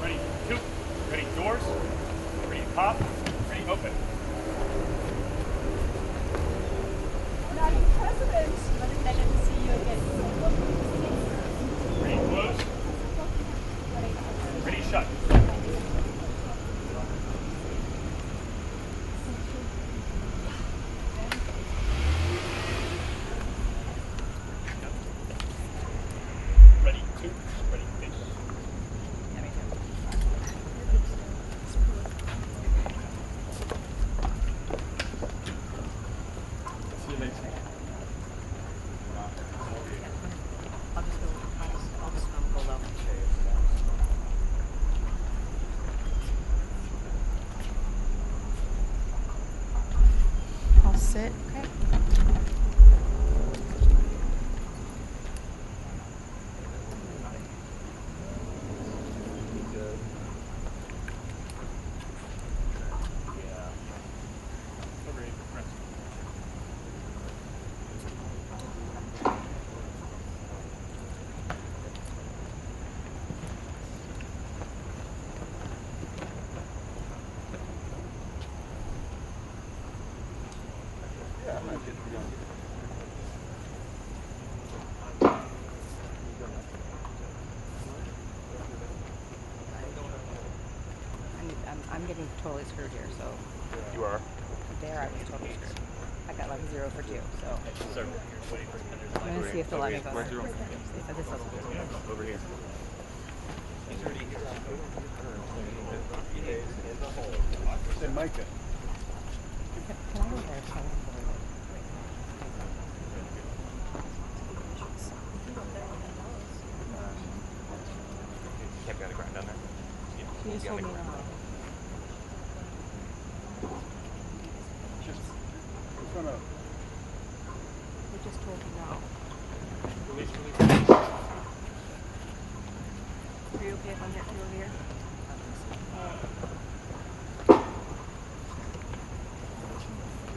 Ready, two. Ready, doors. Ready, pop. Ready, open. Madam President, very pleasure to see you again. Ready, close. Ready, shut. Ready, two. Ready, face. See you later. I'll just go low. I'll sit. Okay. I'm getting totally screwed here, so. You are. There I was totally screwed. I got like 0 for 2, so. Sir, I'm gonna see if they'll let me go. Where's your room? But this doesn't do it. Over here. He's already here. Say Micah. Can I go there? So I don't believe it. Kept got a grind down there. You just told me no. You just told me no. Release. Are you okay if I'm getting over here?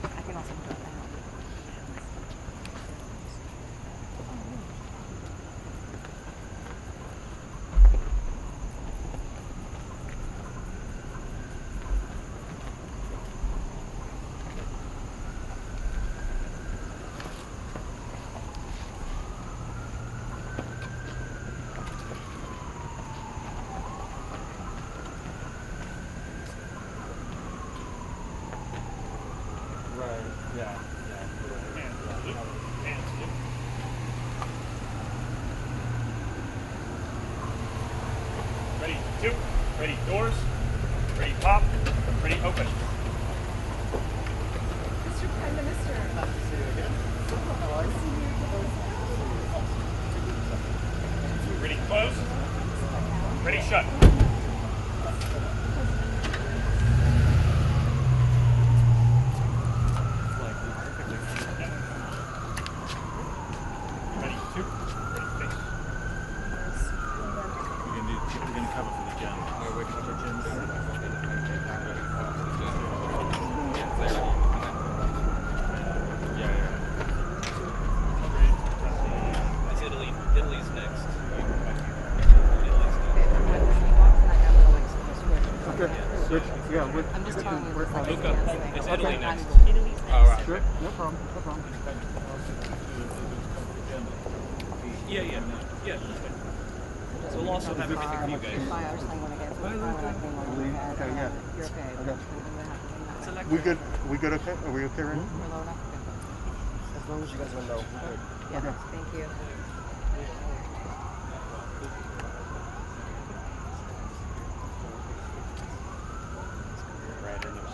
I can also do it now. Ready, two. Ready, doors. Ready, pop. Ready, open. Mr. Prime Minister. Nice to see you again. Ready, close. Ready, shut. Ready, two. Ready, face. We're gonna cover for the gym. We're cover gyms. Italy's next. Good. Yeah, I'm just telling you this like Luca, dance thing. it's Italy Okay, next. All right. Sure. No problem. No problem. Yeah. So we'll also have everything for you guys. I was thinking against the time when I came over here. Okay, yeah. You're okay. Okay. It's electric. We good okay? Are we okay right now? We're low enough? As long as you guys are low. We're good. Yeah, Okay. thank you. Right in there,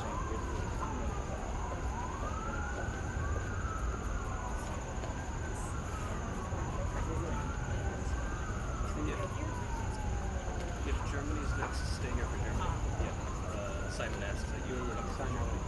If Germany's next, stay here for Germany. Yeah. Simon asked that you come to Germany.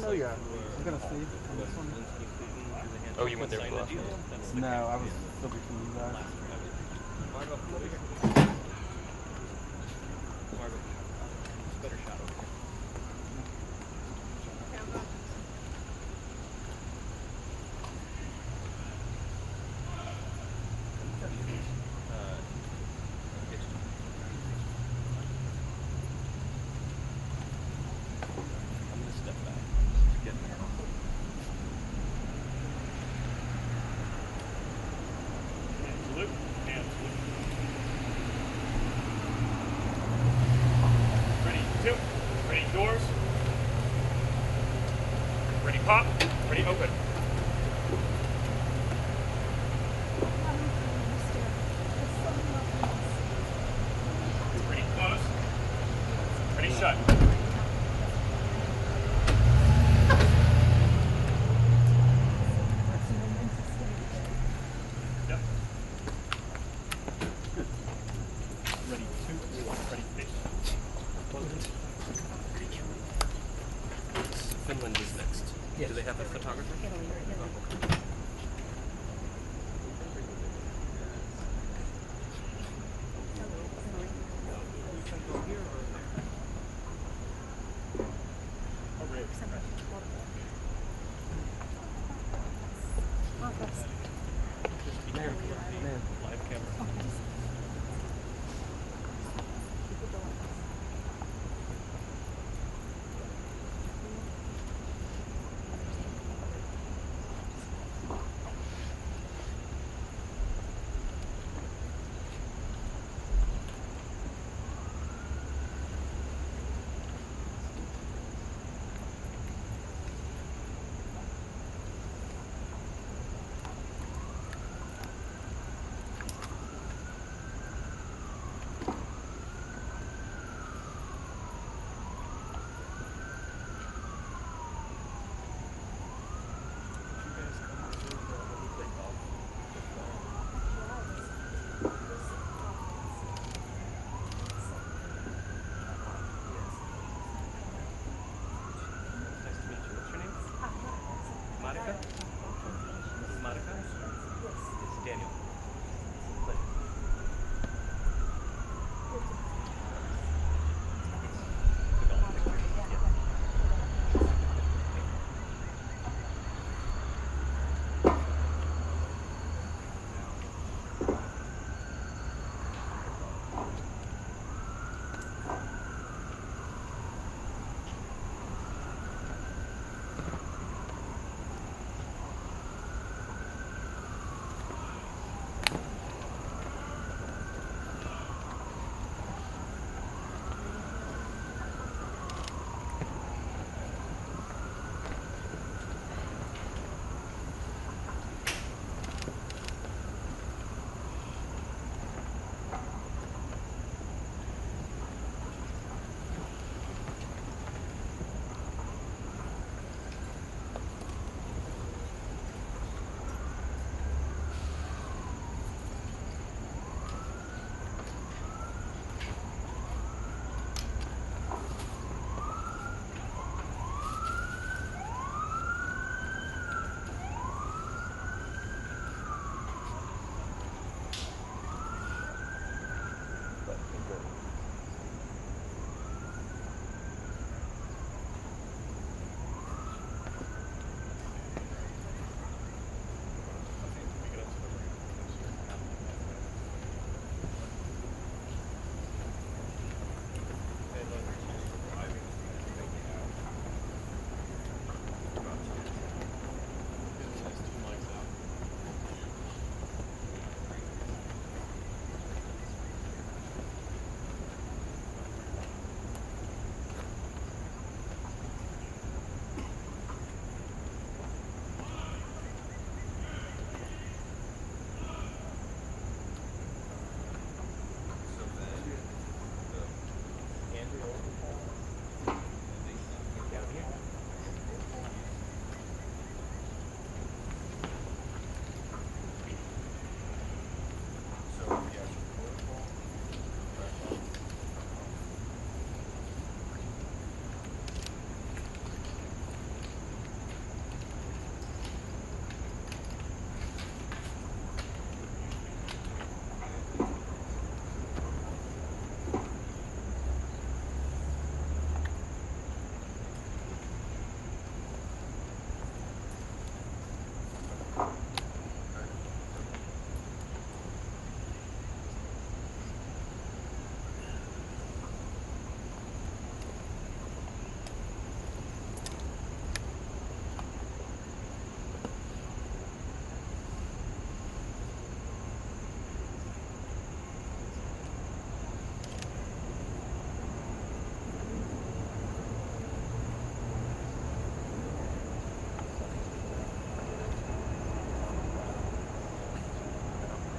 Oh yeah. I'm gonna see on this one. Oh, you went there for the last deal. one? That's the No, I was still between you guys. Margot, come over here. Margot, it's a better shot over here. I'm gonna step back to get there. And salute. And salute. Ready, two. Ready, doors. Ready, pop. Ready, open. Ready, close. Ready, shut. Yep. Ready, two. Ready, face. Finland is next. Yes. Do they have a photographer? Oh, great. Just be careful of the live camera.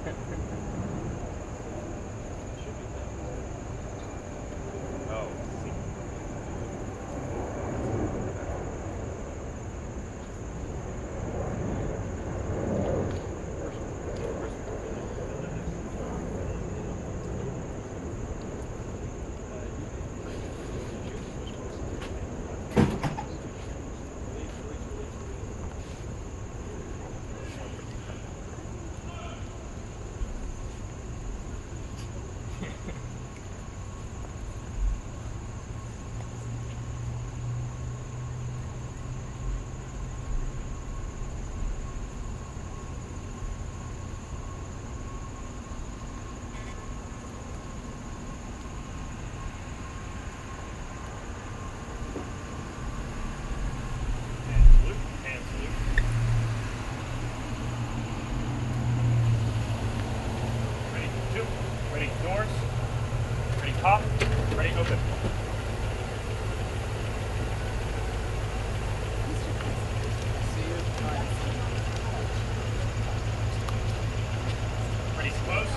Oh. And salute. Ready, two. Ready, doors. Ready, pop. Ready, open. Ready, close.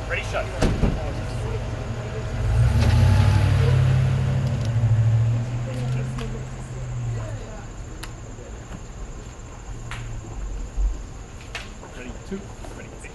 Ready, shut. Ready, two. Ready, face.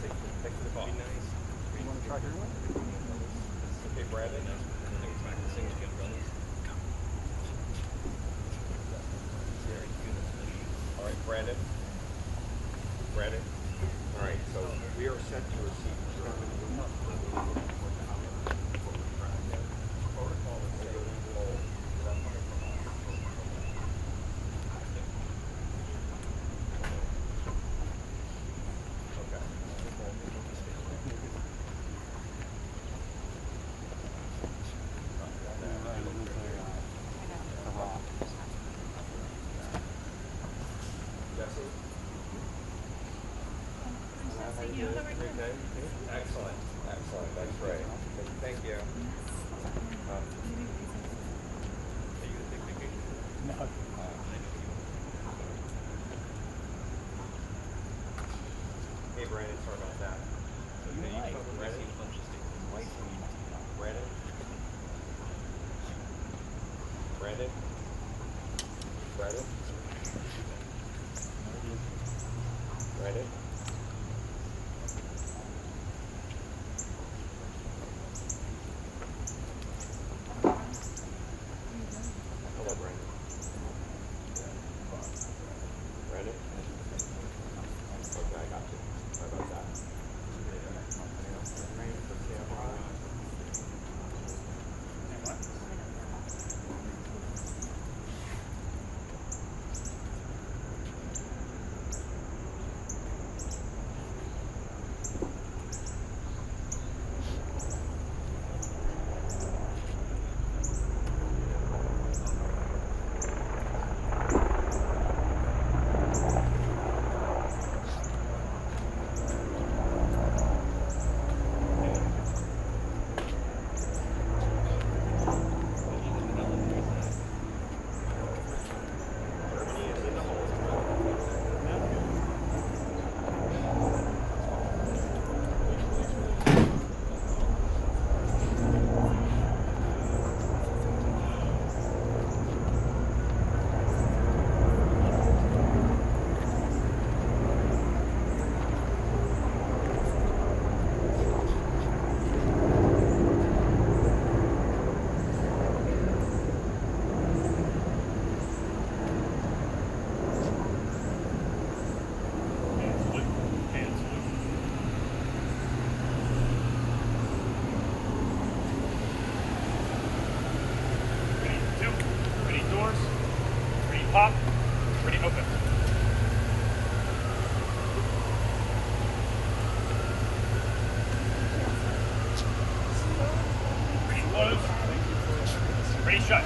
Thanks for the call. Be nice. You want to try her one? Okay, Brandon. Nice. And then it's back to sing with the umbrellas. All right, Brandon. Brandon. All right, so we are set to receive German protocol is saying we will Excellent, excellent. That's great. Thank you. Are you gonna take vacation? No. Hey, Brandon, sorry about that. Okay, you probably Brandon? seen a bunch of statements. Brandon? Brandon? Brandon? Brandon? Hello, Brandon. Brandon? Okay, I got you. Sorry about that. Pop. Ready, open. Ready, close. Ready, shut.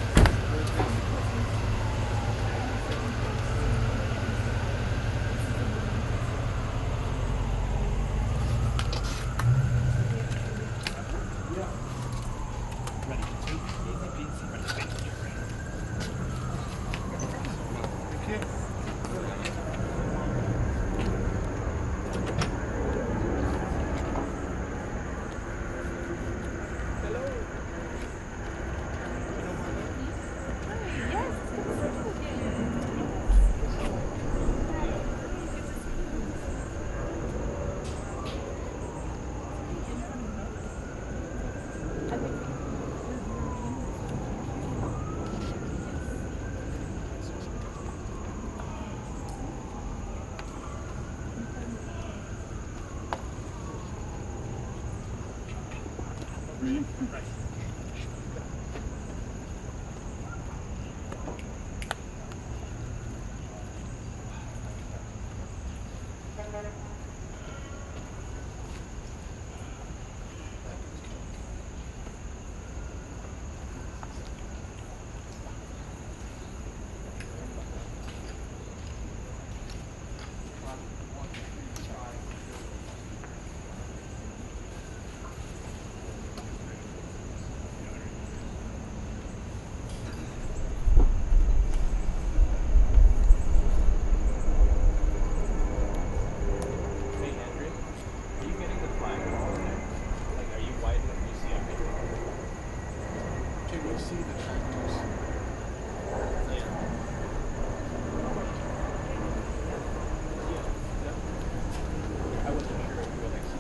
I wasn't sure if you were like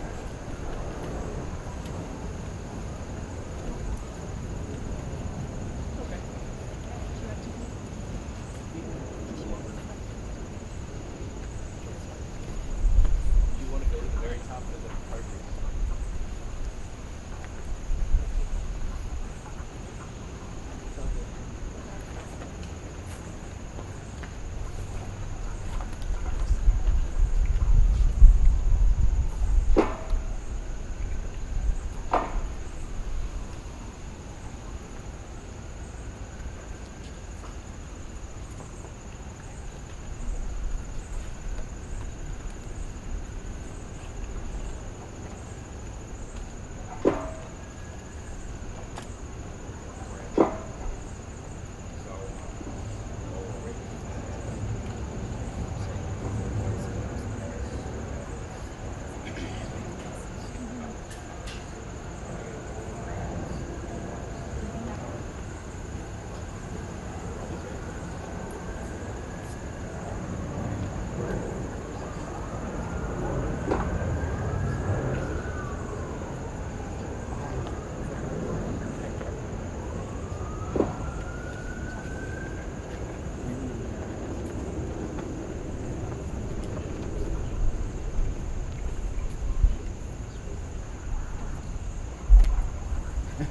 Hey,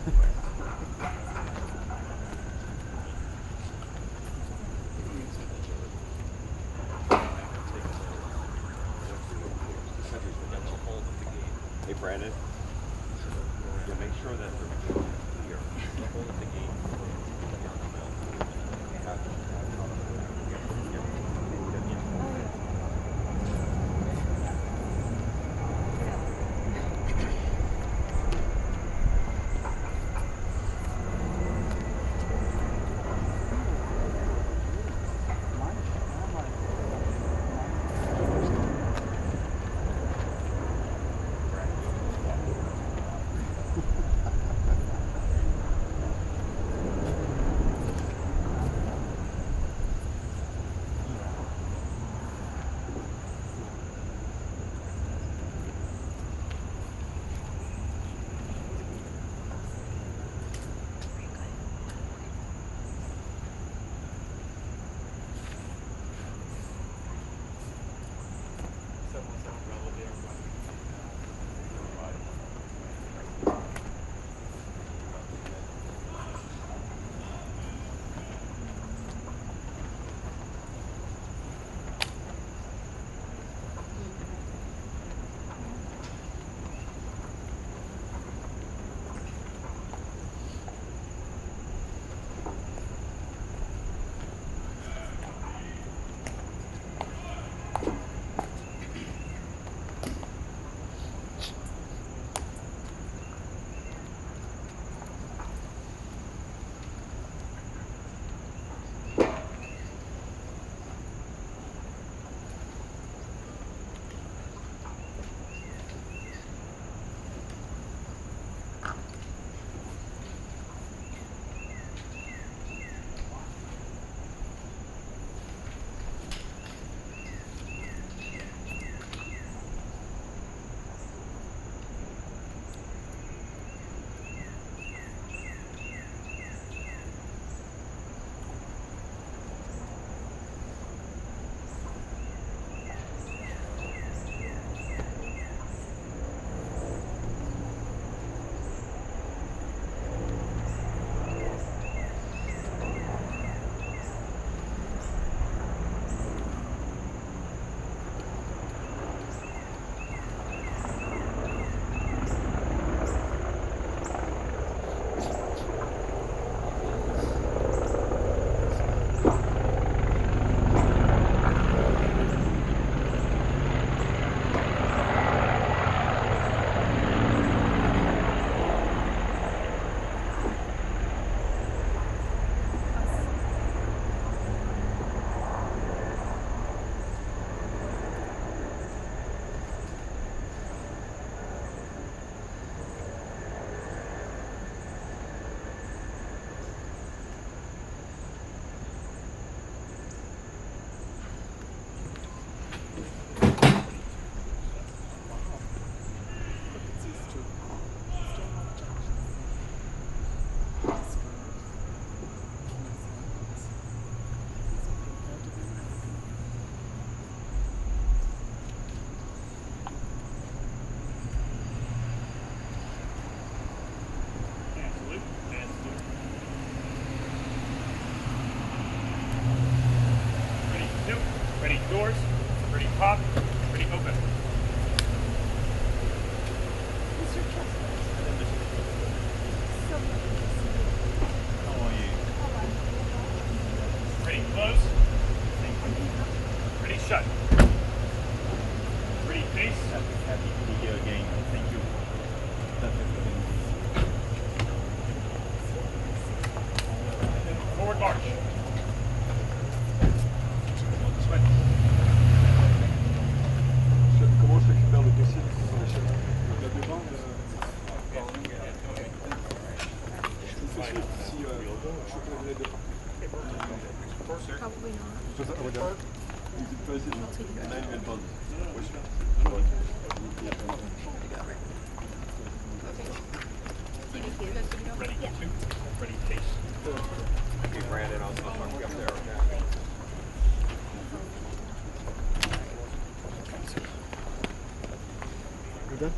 Brandon. Yeah, make sure that they're clear. The hole at the gate. doors, ready pop, ready open. Mr. Kessler. So How are you? how are you? Ready close. Ready shut. Ready face. Happy to be here again. Thank you. Forward march. Switch. Comment je récupère le dossier sur la chaîne? Là-dedans, je fais suivre si je peux la lettre. Probably not. Because I would is it president Emmanuel Macron? Ready two. Ready face. Okay, Brandon, I'll talk to you up there, okay? You're done?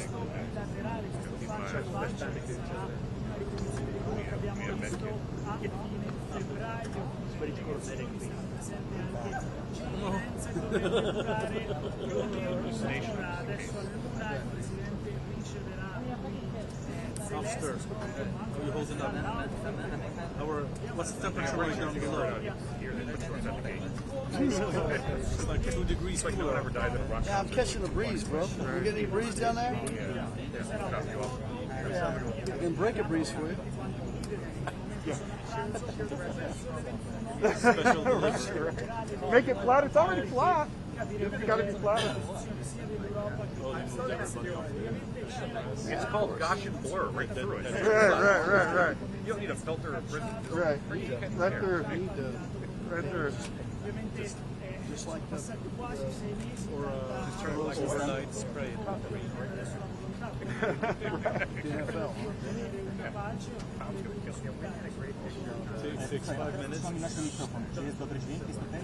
bilaterale questo faccia a faccia che sarà una ricostruzione che abbiamo visto a fine febbraio presente anche Zelensky dovrebbe durare più o meno un'ora. Adesso all'una il presidente riceverà Zelensky. Are you holding up? What's the temperature right down below? It's like 2 degrees Like no one ever cooler. died in a rock. Yeah, I'm catching a breeze, bro. You get any breeze down there? I can break a breeze for you. Special delivery. Make it flat. It's already flat. It's got to be flat. It's called Gaussian blur right through it. Right. You don't need a filter or prism. Right there. Right there. Just like the Or just turn like overnight spray. NFL. Takes 5 minutes.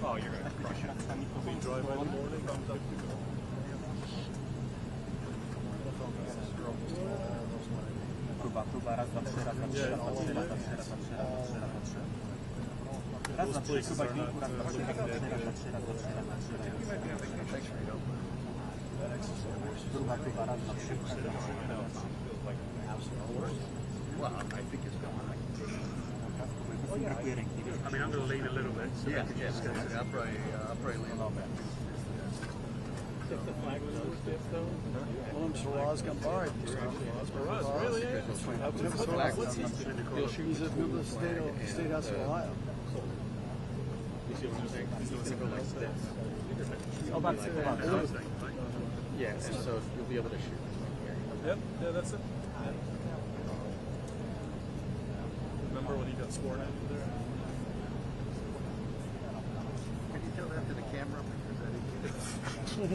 Oh, you're gonna crush it. We drive in the morning, I'm good to go. Próba, raz, dwa, trzy, raz, dwa, trzy, raz, dwa, trzy, raz, dwa, trzy, raz, dwa, trzy, raz, dwa, trzy, raz, dwa, trzy. Raz, dwa, trzy, próba dźwięku, raz, dwa, trzy, raz, dwa, trzy, raz, dwa, trzy, raz, dwa, trzy, raz, dwa, trzy, raz, dwa, trzy. Próba, raz, dwa, trzy, raz, dwa, trzy, raz, dwa, trzy. Well, I think it's going Brakuje ręki, wiesz? I mean, I'm going to lean a little bit. So Yeah, I'll probably lean a little bit. If the flag was over stiff though? One of them Shiraz got barred. Shiraz, really? He's a member of the State House of Ohio. You see what I'm saying? He's doing something like this. Obecnie. Yeah, and so you'll be able to shoot. Yep, yeah, that's it. Remember when he got sworn in there? Can you tell that to the camera? Who's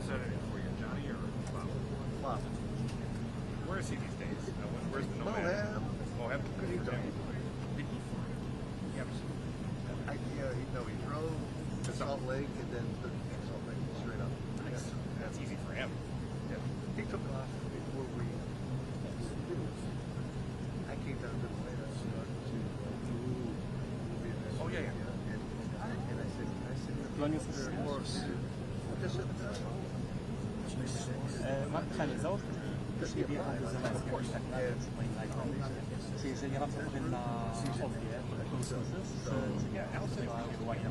that for you, Johnny or Bob? where is he these days? Where's the Moab. Moab? Good for him. He drove to Salt Lake and then to Salt Lake straight up. That's easy for him. Yeah. He took off before I came down to Atlanta Oh, yeah. and I said, Mam pytanie, załóżmy, że już nie wjechał do Zelenskiego i tak dalej, czy jeżeli ja mam odpowiedź na obie, to usłyszysz, czy nie? Wywołania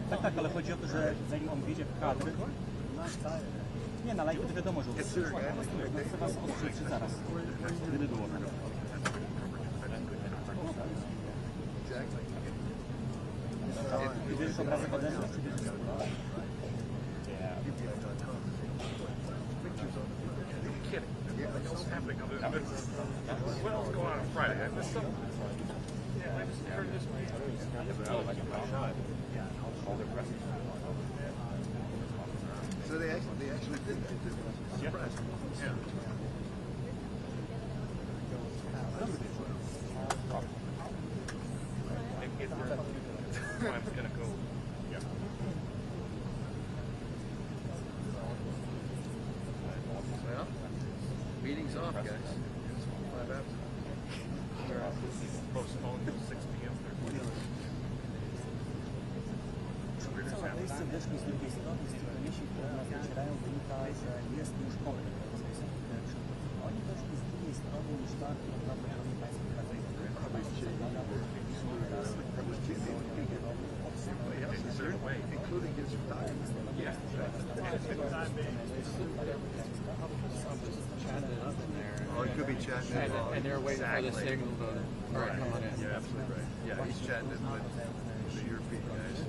Tak, ale chodzi o to, że zanim on wjedzie w kadr, nie, na lajku to wiadomo, że usłyszysz, chcę was ostrzec zaraz, gdyby było. Widzisz obrazek ode mnie, czy widzisz? Kidding. What's happening other than this? What else going on Friday? I missed something. Yeah, I just heard this. So they actually did that, didn't they? Surprised. Yeah. I'm gonna go. Yeah. Well, meeting's off, guys. 5 after. Postponed to 6 p.m. Całe miejsce weszli z drugiej strony, z tych miesi, które nas docierają, wynika, że jest już konflikt. Oni weszli z drugiej strony niż tak, prawdopodobnie państwo Including his retirement. Yeah. Or it could be chatting. And they're waiting for the signal to start coming in. Yeah, absolutely right. Yeah, he's chatting with the European guys.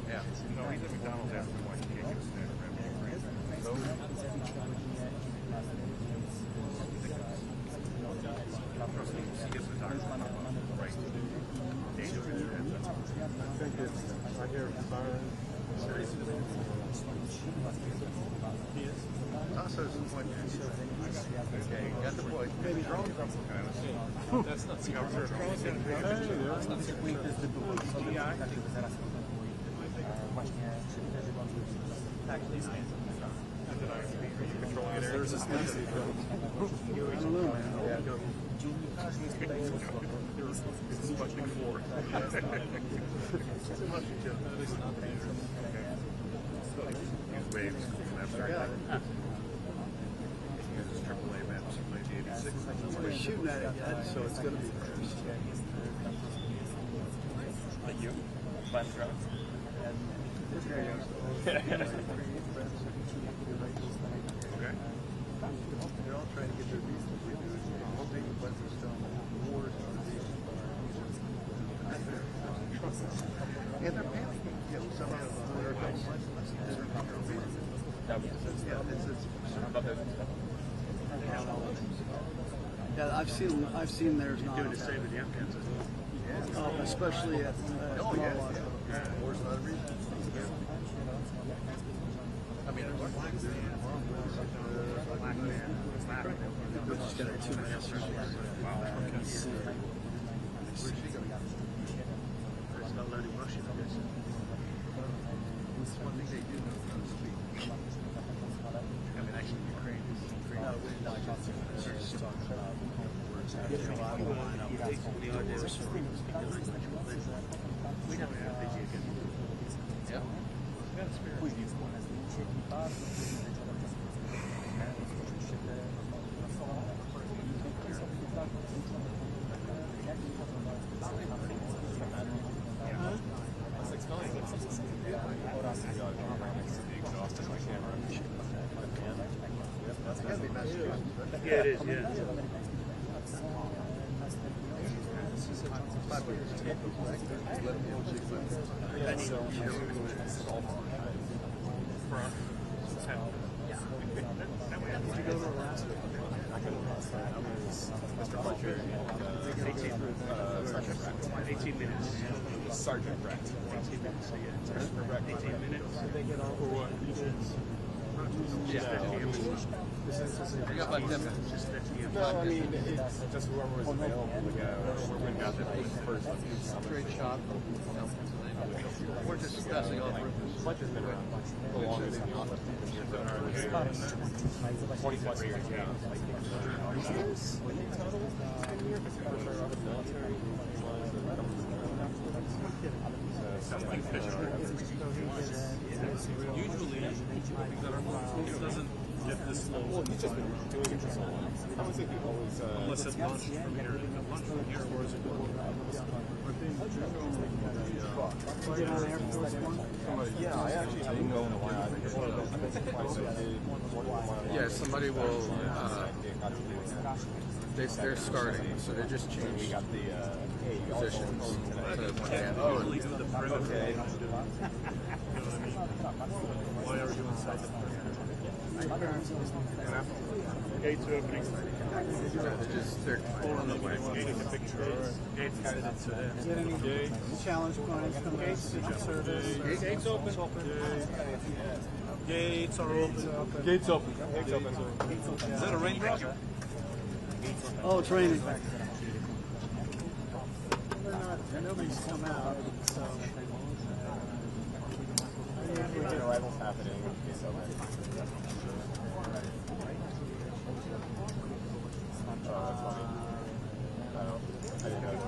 Yeah. No, he's at McDonald's after we watched the game. Okay, got the point. Maybe drones up some kind of. That's not the government. There's this Nancy film. I don't know. It's much before. Use waves from abstract. Uses AAA maps from 1986. We're shooting at it yet, so it's going to be first. Like you? Flying the drone? Okay. They're all trying to get their visas renewed. Hoping the weather's still wars on the and they're panicking. Yeah, some of them are yeah, I've seen theirs not. Doing the same with the Afghans. Especially at War's not a reason. I mean, there's black man. We're just going to 2 minutes. Wow. Where's she going? There's no loading Russian, I guess. One thing they do know how to speak. I mean, actually, Ukraine is Ukraine. No, we're not just talking about words. We don't have yeah. Yeah, it is, yeah. Did you go to Alaska? I go to Alaska. I was Mr. Fletcher, 18 minutes. Sergeant Brett. 18 minutes, so yeah. 18 minutes. They get all For what? I got about 10 minutes. Just 15 No, I mean, it's just whoever was available to go. We got the first straight shot. We're just discussing all the Fletcher's been around the longest. 20 plus years. Yeah. Something fish usually, it doesn't get this slow. Well, he's just been doing it for so long. I would think he always... Unless it's launched from here. Launched from here, or is it Yeah, I actually didn't go in a while. I've been surprised I did one of Yeah, somebody will, they're starting, so they just changed positions to usually do the perimeter. Why are we doing side? Gates opening. they're On the way. Gating the picture. Gates headed into there. challenge points from the Secret Service. Gates open. Gates are open. Gates open. Gates open. Is that a raindrop? Oh, it's raining. Nobody's come out, so. Arrival's happening. Gates open. That's funny. I didn't know that.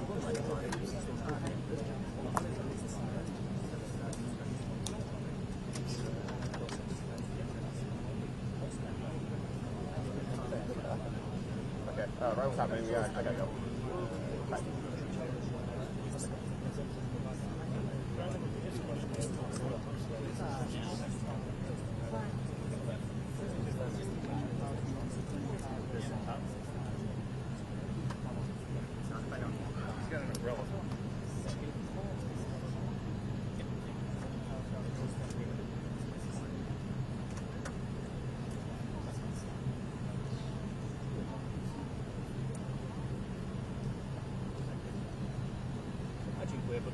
Okay, arrival's happening. Yeah, I gotta go. Bye. Dziękuję, bo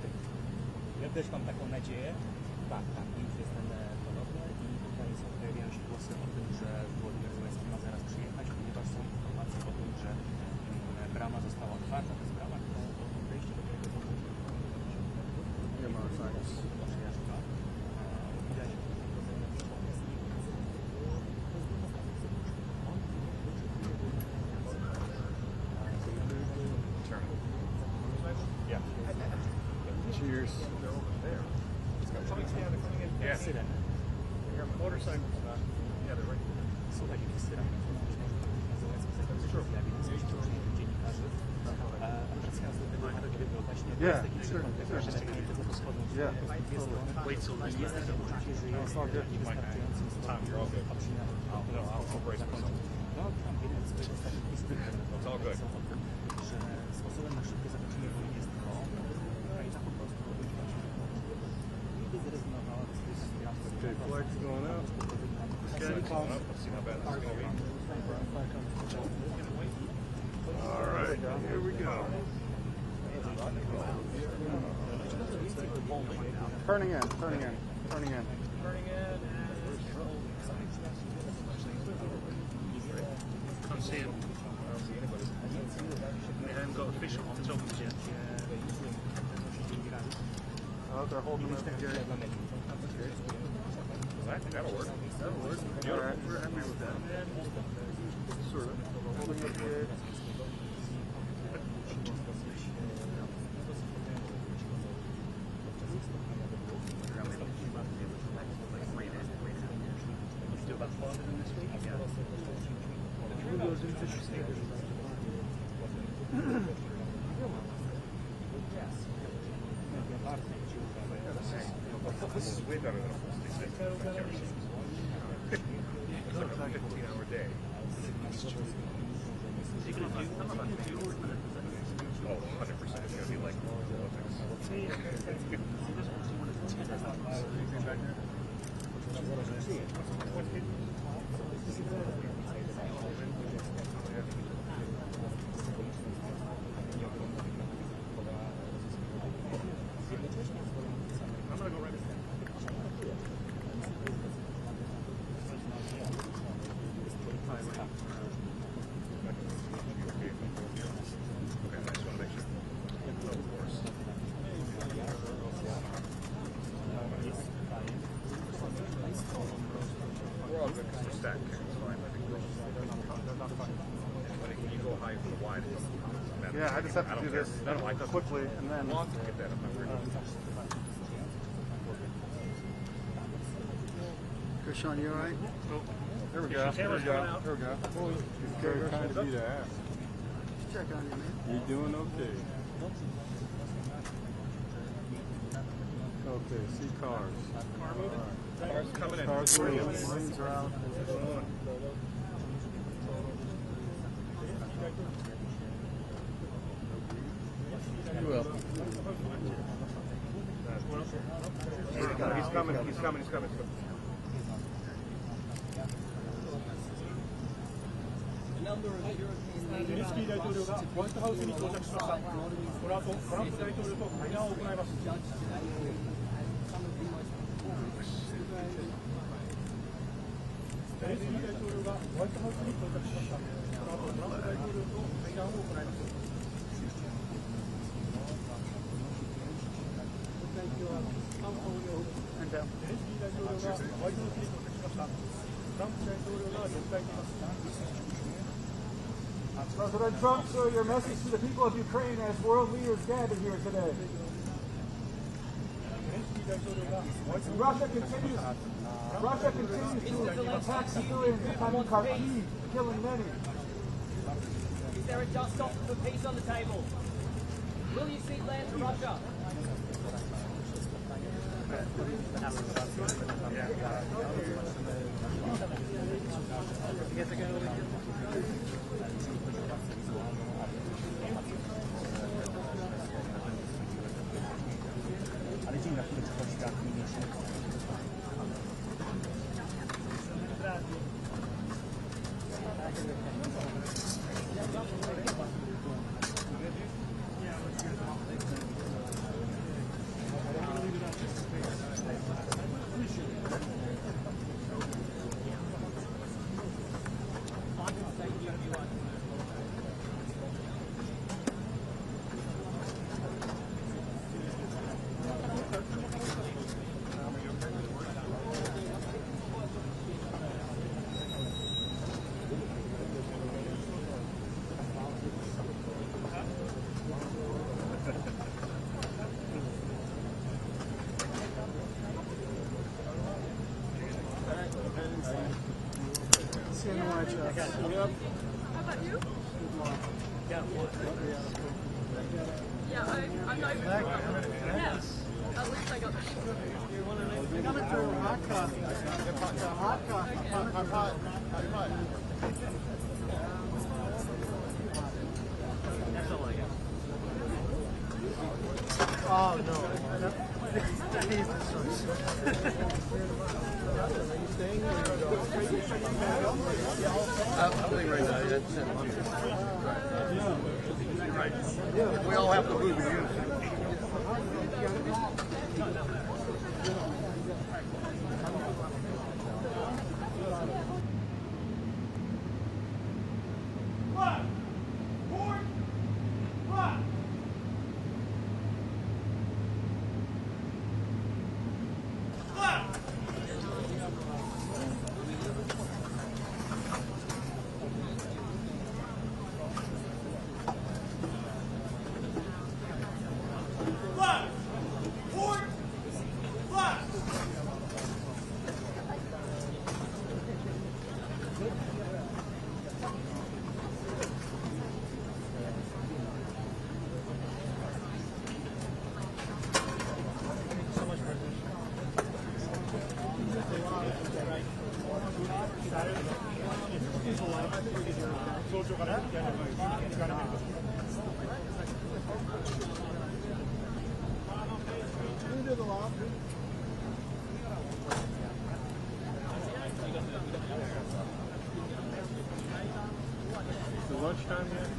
ja też mam taką nadzieję. Tak, tak, już jestem podobny i tutaj są pojawiają się głosy o tym, że Volodymyr motorcycles. Yeah, they're right. Yeah, sure. Yeah. Wait till you get there. No, it's all good. Tom, you're all good. I'll brace myself. It's all good. Okay, flags going up. Flags going up. Let's see how bad this is going to be. All right, here we go. Turning in, turning in, turning in. Can't see him. They haven't got official on top of yet. Oh, they're holding up here. That'll work. That'll work. All right, we're happy with that. Sort of. Holding up here. This is way better than a full stick. It's like a 15-hour day. Oh, 100%. It's going to be like Yeah, I just have to do this quickly and then. Sean, you all right? There we go. There we go. There we go. It's very kind of you to ask. Check on you, man. You're doing okay. Okay, see cars. Cars coming in. Cars moving. Marines are out. You will. He's coming. He's coming. He's coming. Zelenskiy 大統領がホワイトハウスに到着しました。この後、トランプ大統領と会談を行います。ゼレンスキー大統領がホワイトハウスに到着しました。この後、トランプ大統領と会談を行います。ゼレンスキー大統領がホワイトハウスに到着しました。トランプ大統領が出迎えています。President Trump, sir, your message to the people of Ukraine as world leaders gather here today. Russia continues to attack civilians in Kharkiv, killing many. Is there a just offer for peace on the table? Will you cede land to Russia? much. How about you? Yeah, I'm not even. Yes. At least I got this. You're coming through hot coffee. Hot coffee. Hot. That's all I got. Oh, no. That is the source. Are you staying or are you going? I'm leaving right now. That's it. We all have to move in unison. Lunchtime yet?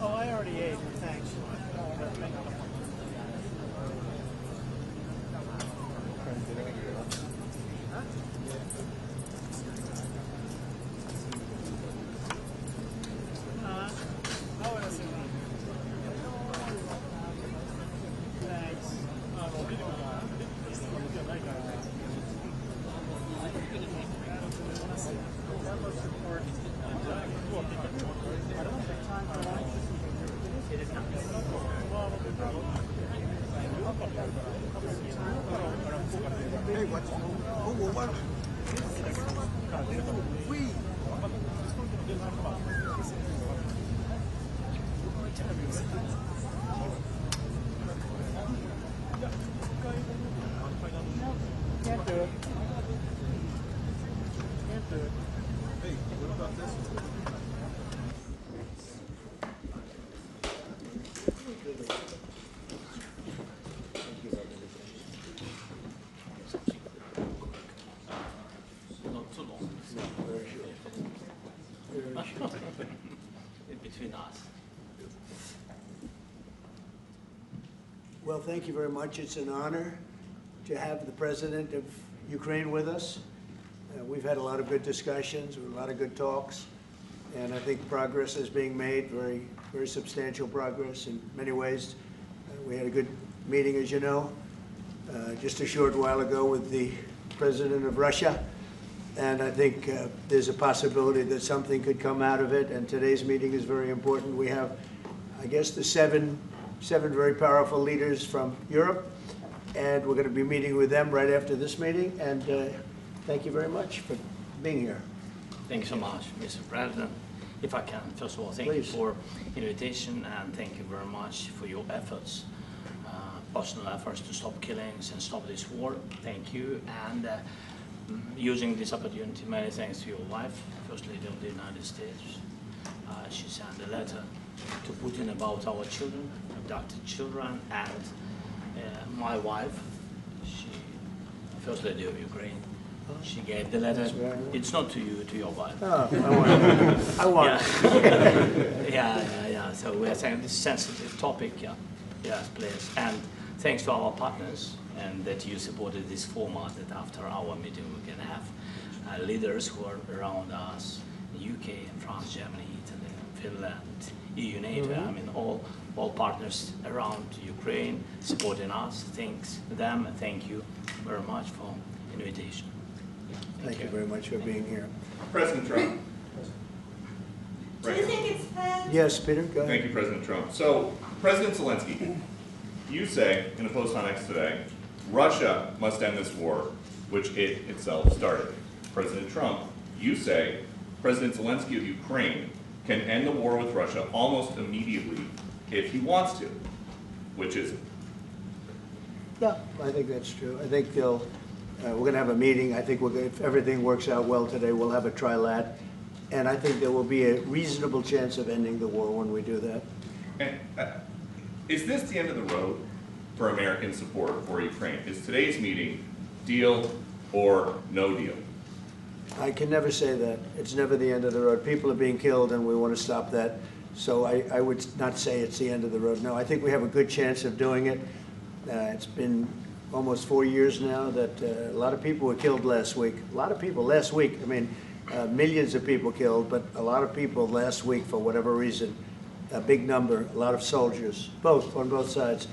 Oh, I already ate. Thanks. Can't do it. Can't do it. Hey, what about this one? Not too long. Between us. Well, thank you very much. It's an honor to have the President of Ukraine with us. We've had a lot of good discussions, a lot of good talks, and I think progress is being made, very, very substantial progress in many ways. We had a good meeting, as you know, just a short while ago with the President of Russia, and I think there's a possibility that something could come out of it, and today's meeting is very important. We have, I guess, the seven very powerful leaders from Europe, and we're going to be meeting with them right after this meeting, and thank you very much for being here. Thank you so much, Mr. President. If I can, first of all, thank you for invitation, and thank you very much for your efforts, personal efforts to stop killings and stop this war. Thank you, and using this opportunity, many thanks to your wife, First Lady of the United States. She sent a letter to Putin about our children, abducted children, and my wife, First Lady of Ukraine, she gave the letter. It's not to you, to your wife. Oh, I want it. Yeah. So we're saying this sensitive topic, yes, please. And thanks to our partners, and that you supported this format, that after our meeting we can have leaders who are around us, UK and France, Germany, Italy, Finland, EU, NATO, I mean all partners around Ukraine supporting us. Thanks to them, and thank you very much for invitation. Thank you very much for being here. President Trump. Do you think it's fair? Yes, Peter, go ahead. Thank you, President Trump. So, President Zelensky, you say in a post on X today Russia must end this war, which it itself started. President Trump, you say President Zelensky of Ukraine can end the war with Russia almost immediately if he wants to. Which is it? Yeah, I think that's true. I think they'll, we're going to have a meeting. I think if everything works out well today, we'll have a trilat. And I think there will be a reasonable chance of ending the war when we do that. And is this the end of the road for American support for Ukraine? Is today's meeting deal or no deal? I can never say that. It's never the end of the road. People are being killed and we want to stop that. So I would not say it's the end of the road. No, I think we have a good chance of doing it. It's been almost 4 years now that a lot of people were killed last week. A lot of people last week. I mean, millions of people killed, but a lot of people last week for whatever reason. A big number, a lot of soldiers, on both sides.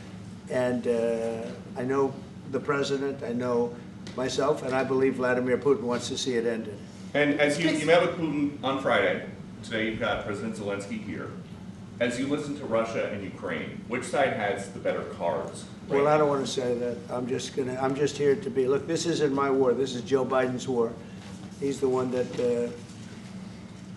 And I know the president, I know myself, and I believe Vladimir Putin wants to see it ended. And as you met with Putin on Friday, today you've got President Zelensky here. As you listen to Russia and Ukraine, which side has the better cards? Right? Well, I don't want to say that. I'm just here to be, look, this isn't my war. This is Joe Biden's war. He's the one that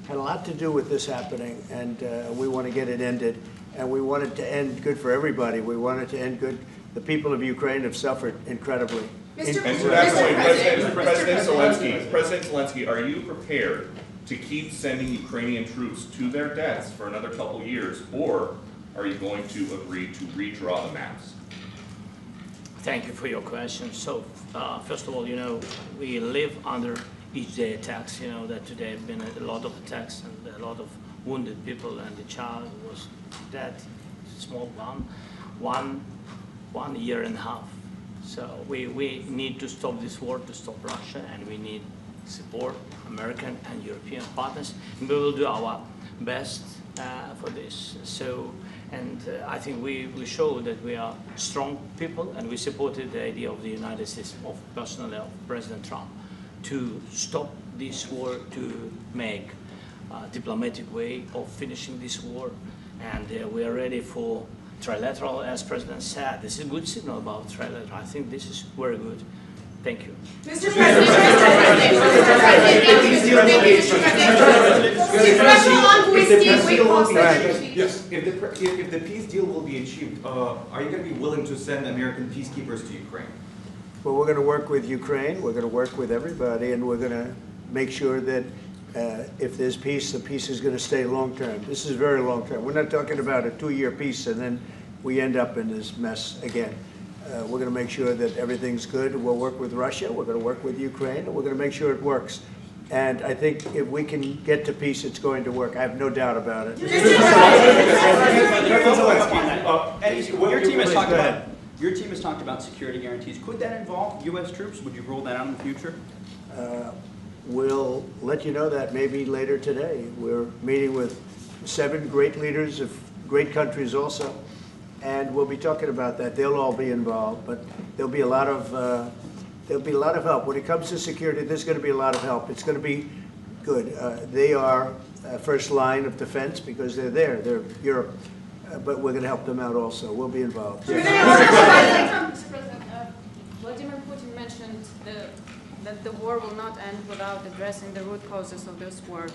had a lot to do with this happening, and we want to get it ended. And we want it to end good for everybody. We want it to end good. The people of Ukraine have suffered incredibly. And to that point, President Zelensky, are you prepared to keep sending Ukrainian troops to their deaths for another couple years, or are you going to agree to redraw the maps? Thank you for your question. So, first of all, we live under each day attacks. That today have been a lot of attacks and a lot of wounded people, and the child was dead, small one year and a half. So we need to stop this war, to stop Russia, and we need support American and European partners. And we will do our best for this. So, and I think we show that we are strong people, and we supported the idea of the United States, personally of President Trump, to stop this war, to make a diplomatic way of finishing this war. And we are ready for trilateral, as President said. This is a good signal about trilateral. I think this is very good. Thank you. Mr. President, yes, if the peace deal will be achieved, are you going to be willing to send American peacekeepers to Ukraine? Well, we're going to work with Ukraine. We're going to work with everybody, and we're going to make sure that if there's peace, the peace is going to stay long term. This is very long term. We're not talking about a 2-year peace and then we end up in this mess again. We're going to make sure that everything's good. We'll work with Russia. We're going to work with Ukraine, and we're going to make sure it works. And I think if we can get to peace, it's going to work. I have no doubt about it. Your team has talked about security guarantees. Could that involve U.S. troops? Would you rule that out in the future? We'll let you know that maybe later today. We're meeting with 7 great leaders of great countries also, and we'll be talking about that. They'll all be involved, but there'll be a lot of help. When it comes to security, there's going to be a lot of help. It's going to be good. They are first line of defense because they're there. They're Europe, but we're going to help them out also. We'll be involved. Mr. President, Vladimir Putin mentioned that the war will not end without addressing the root causes of this war.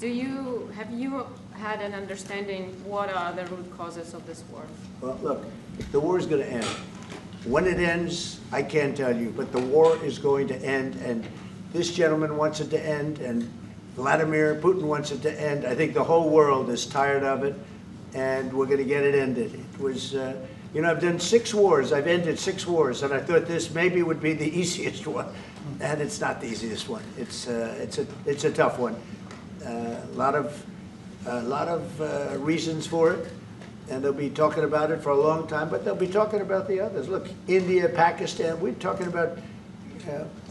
Have you had an understanding what are the root causes of this war? Well, look, the war is going to end. When it ends, I can't tell you, but the war is going to end, and this gentleman wants it to end, and Vladimir Putin wants it to end. I think the whole world is tired of it, and we're going to get it ended. It was, I've done 6 wars. I've ended 6 wars, and I thought this maybe would be the easiest one, and it's not the easiest one. It's a tough one. A lot of reasons for it, and they'll be talking about it for a long time, but they'll be talking about the others. Look, India, Pakistan, we're talking about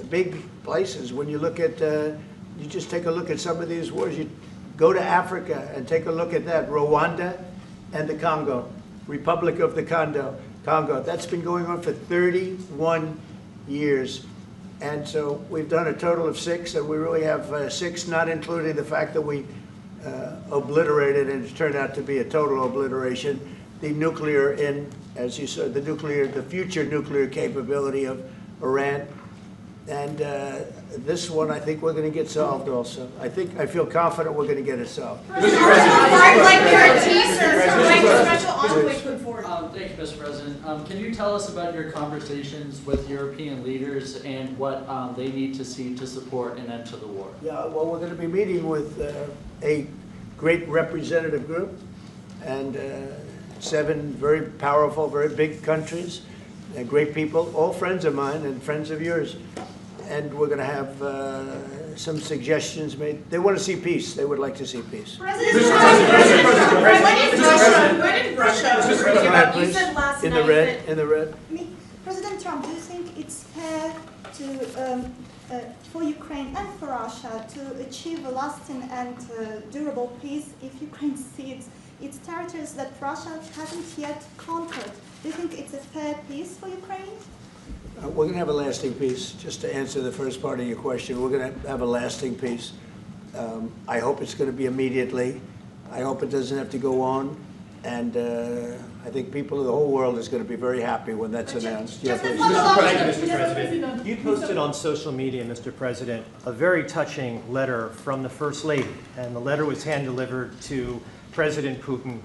big places. When you look at, you just take a look at some of these wars. You go to Africa and take a look at that. Rwanda and the Congo, Republic of the Congo. That's been going on for 31 years. And so we've done a total of 6, and we really have 6, not including the fact that we obliterated, and it turned out to be a total obliteration, the nuclear in as you said, the future nuclear capability of Iran. And this one, I think we're going to get solved also. I feel confident we're going to get it solved. Thank you, Mr. President. Can you tell us about your conversations with European leaders and what they need to see to support an end to the war? Yeah, well, we're going to be meeting with a great representative group and 7 very powerful, very big countries, great people, all friends of mine and friends of yours. And we're going to have some suggestions made. They want to see peace. They would like to see peace. President Trump, you said last in night the red, in the red. President Trump, do you think it's fair to for Ukraine and for Russia to achieve a lasting and durable peace if Ukraine cedes its territories that Russia hasn't yet conquered? Do you think it's a fair peace for Ukraine? We're going to have a lasting peace. Just to answer the first part of your question, we're going to have a lasting peace. I hope it's going to be immediately. I hope it doesn't have to go on. And I think people of the whole world is going to be very happy when that's announced. Mr. President, you posted on social media, Mr. President, a very touching letter from the First Lady. And the letter was hand-delivered to President Putin.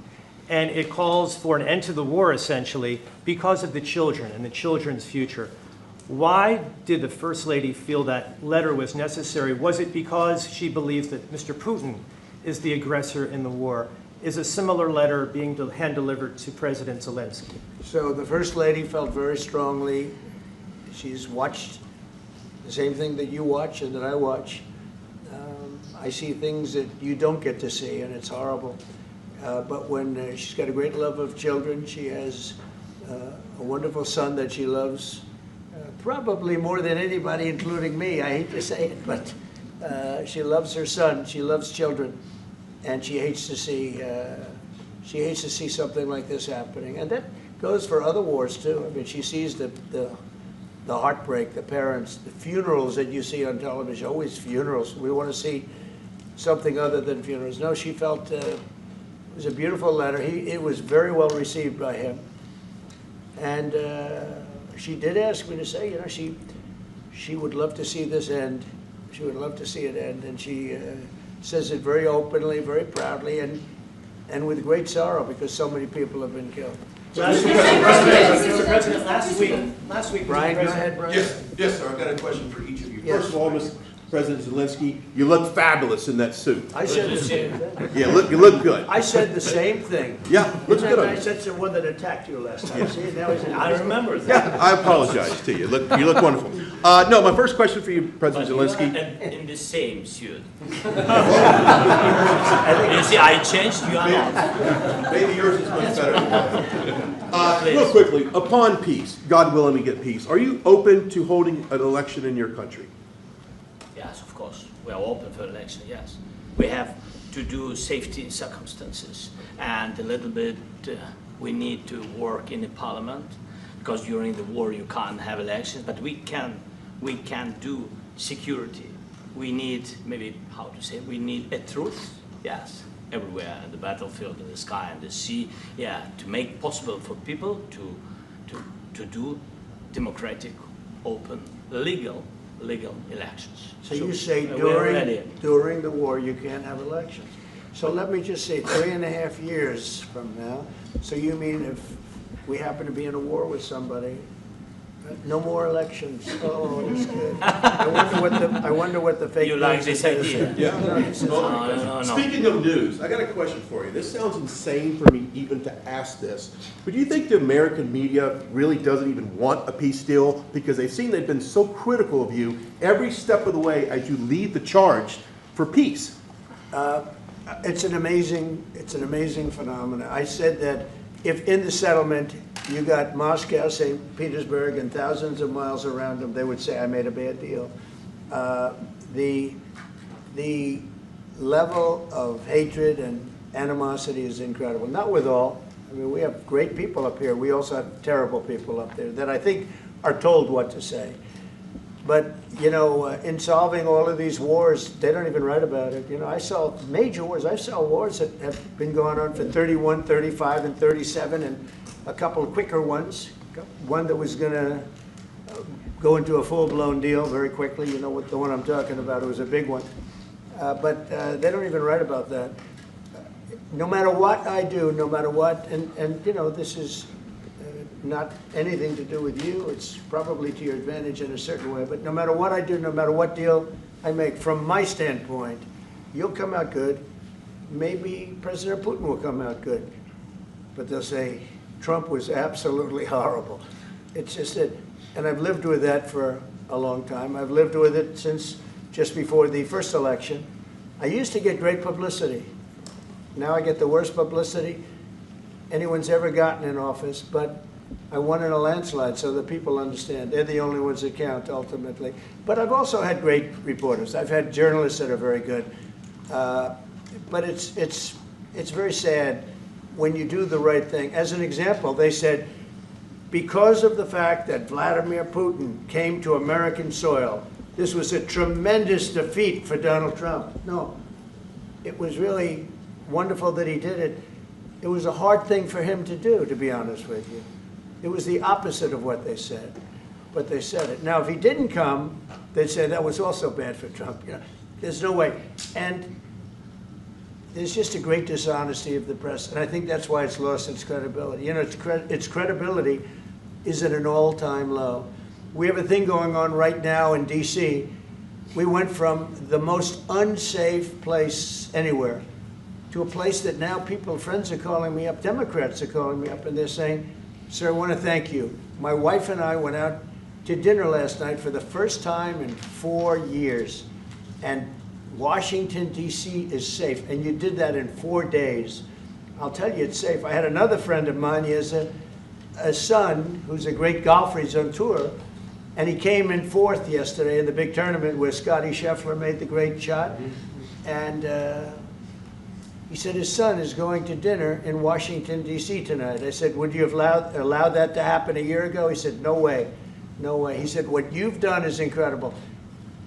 And it calls for an end to the war, essentially, because of the children and the children's future. Why did the First Lady feel that letter was necessary? Was it because she believes that Mr. Putin is the aggressor in the war? Is a similar letter being hand-delivered to President Zelensky? So the First Lady felt very strongly. She's watched the same thing that you watch and that I watch. I see things that you don't get to see, and it's horrible. But when she's got a great love of children, she has a wonderful son that she loves, probably more than anybody, including me. I hate to say it, but she loves her son. She loves children, and she hates to see something like this happening. And that goes for other wars too. I mean, she sees the heartbreak, the parents, the funerals that you see on television. Always funerals. We want to see something other than funerals. No, she felt. It was a beautiful letter. It was very well received by him. And she did ask me to say, you know, she would love to see this end. She would love to see it end. And she says it very openly, very proudly, and with great sorrow because so many people have been killed. Mr. President, last week, Brian, go ahead, Brian. Yes, sir. I've got a question for each of you. Yes. First of all, Mr. President Zelensky, you look fabulous in that suit. I said the same thing. Yeah, you look good. I said the same thing. Yeah, looks good on I you. said the one that attacked you last time. See, now he's I remember that. Yeah, I apologize to you. You look wonderful. No, my first question for you, President Zelensky. In the same suit. You see, I changed, you are not. Maybe yours is much better. Real quickly, upon peace, God willing we get peace, are you open to holding an election in your country? Yes, of course. We are open for election, yes. We have to do safety circumstances. And a little bit, we need to work in the parliament, because during the war you can't have elections, but we can do security. We need, maybe, how to say, we need a truth, yes, everywhere, in the battlefield, in the sky, in the sea, yeah, to make possible for people to do democratic, open, legal elections. So you say during the war you can't have elections. So let me just say 3.5 years from now, so you mean if we happen to be in a war with somebody, no more elections. Oh, that's good. I wonder what the fake news like this idea? Yeah. No. Speaking of news, I got a question for you. This sounds insane for me even to ask this, but do you think the American media really doesn't even want a peace deal because they've seen they've been so critical of you every step of the way as you lead the charge for peace? It's an amazing phenomenon. I said that if in the settlement you got Moscow, St. Petersburg, and thousands of miles around them, they would say I made a bad deal. The level of hatred and animosity is incredible. Not with all. I mean, we have great people up here. We also have terrible people up there that I think are told what to say. But, you know, in solving all of these wars, they don't even write about it. You know, I saw major wars. I saw wars that have been going on for 31, 35, and 37, and a couple of quicker ones. One that was going to go into a full-blown deal very quickly. You know what the one I'm talking about. It was a big one. But they don't even write about that. No matter what I do, no matter what, and you know, this is not anything to do with you. It's probably to your advantage in a certain way. But no matter what I do, no matter what deal I make, from my standpoint, you'll come out good. Maybe President Putin will come out good. But they'll say, Trump was absolutely horrible. It's just it. And I've lived with that for a long time. I've lived with it since just before the first election. I used to get great publicity. Now I get the worst publicity anyone's ever gotten in office, but I won in a landslide, so that people understand. They're the only ones that count, ultimately. But I've also had great reporters. I've had journalists that are very good. But it's very sad when you do the right thing. As an example, they said, because of the fact that Vladimir Putin came to American soil, this was a tremendous defeat for Donald Trump. No, it was really wonderful that he did it. It was a hard thing for him to do, to be honest with you. It was the opposite of what they said, but they said it. Now, if he didn't come, they'd say that was also bad for Trump. You know, there's no way. And there's just a great dishonesty of the press, and I think that's why it's lost its credibility. You know, its credibility is at an all-time low. We have a thing going on right now in D.C. We went from the most unsafe place anywhere to a place that now friends are calling me up, Democrats are calling me up, and they're saying, sir, I want to thank you. My wife and I went out to dinner last night for the first time in 4 years, and Washington, D.C. is safe, and you did that in 4 days. I'll tell you, it's safe. I had another friend of mine. He has a son who's a great golfer. He's on tour, and he came in 4th yesterday in the big tournament where Scotty Scheffler made the great shot, and he said his son is going to dinner in Washington, D.C. tonight. I said, would you have allowed that to happen a year ago? He said, no way, no way. He said, what you've done is incredible.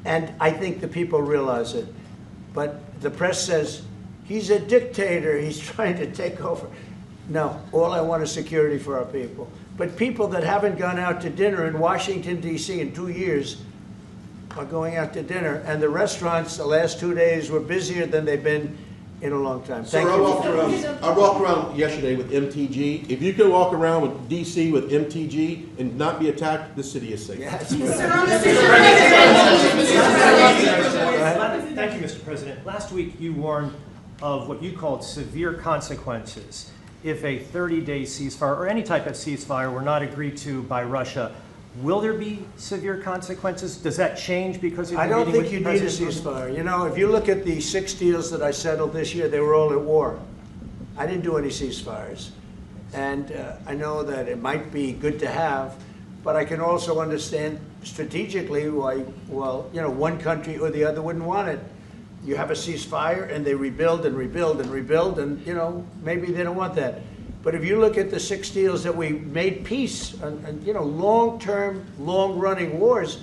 And I think the people realize it. But the press says, he's a dictator, he's trying to take over. No, all I want is security for our people. But people that haven't gone out to dinner in Washington, D.C. in 2 years are going out to dinner. And the restaurants the last 2 days were busier than they've been in a long time. Sir, I walked around yesterday with MTG. If you can walk around with D.C. with MTG and not be attacked, the city is safe. Thank you, Mr. President. Last week, you warned of what you called severe consequences if a 30-day ceasefire or any type of ceasefire were not agreed to by Russia. Will there be severe consequences? Does that change because of the meeting with I don't think you need a ceasefire. You know, if you look at the 6 deals that I settled this year, they were all at war. I didn't do any ceasefires. And I know that it might be good to have, but I can also understand strategically why, well, you know, one country or the other wouldn't want it. You have a ceasefire and they rebuild and rebuild and rebuild, and, you know, maybe they don't want that. But if you look at the 6 deals that we made peace and you know, long-term, long-running wars,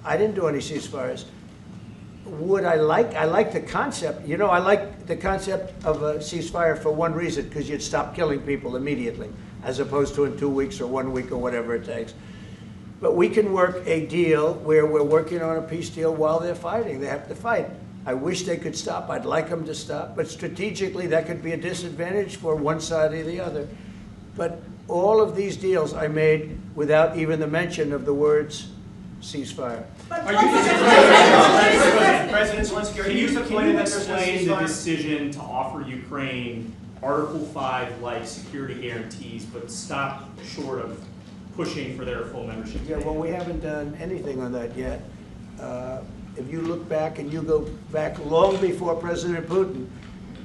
I didn't do any ceasefires. Would I like the concept. You know, I like the concept of a ceasefire for one reason, because you'd stop killing people immediately, as opposed to in 2 weeks or 1 week or whatever it takes. But we can work a deal where we're working on a peace deal while they're fighting. They have to fight. I wish they could stop. I'd like them to stop. But strategically, that could be a disadvantage for one side or the other. But all of these deals I made without even the mention of the words ceasefire. Are you President Zelensky, are you disappointed that there's no ceasefire? Can you explain the decision to offer Ukraine Article 5-like security guarantees, but stop short of pushing for their full membership? Yeah, well, we haven't done anything on that yet. If you look back and you go back long before President Putin,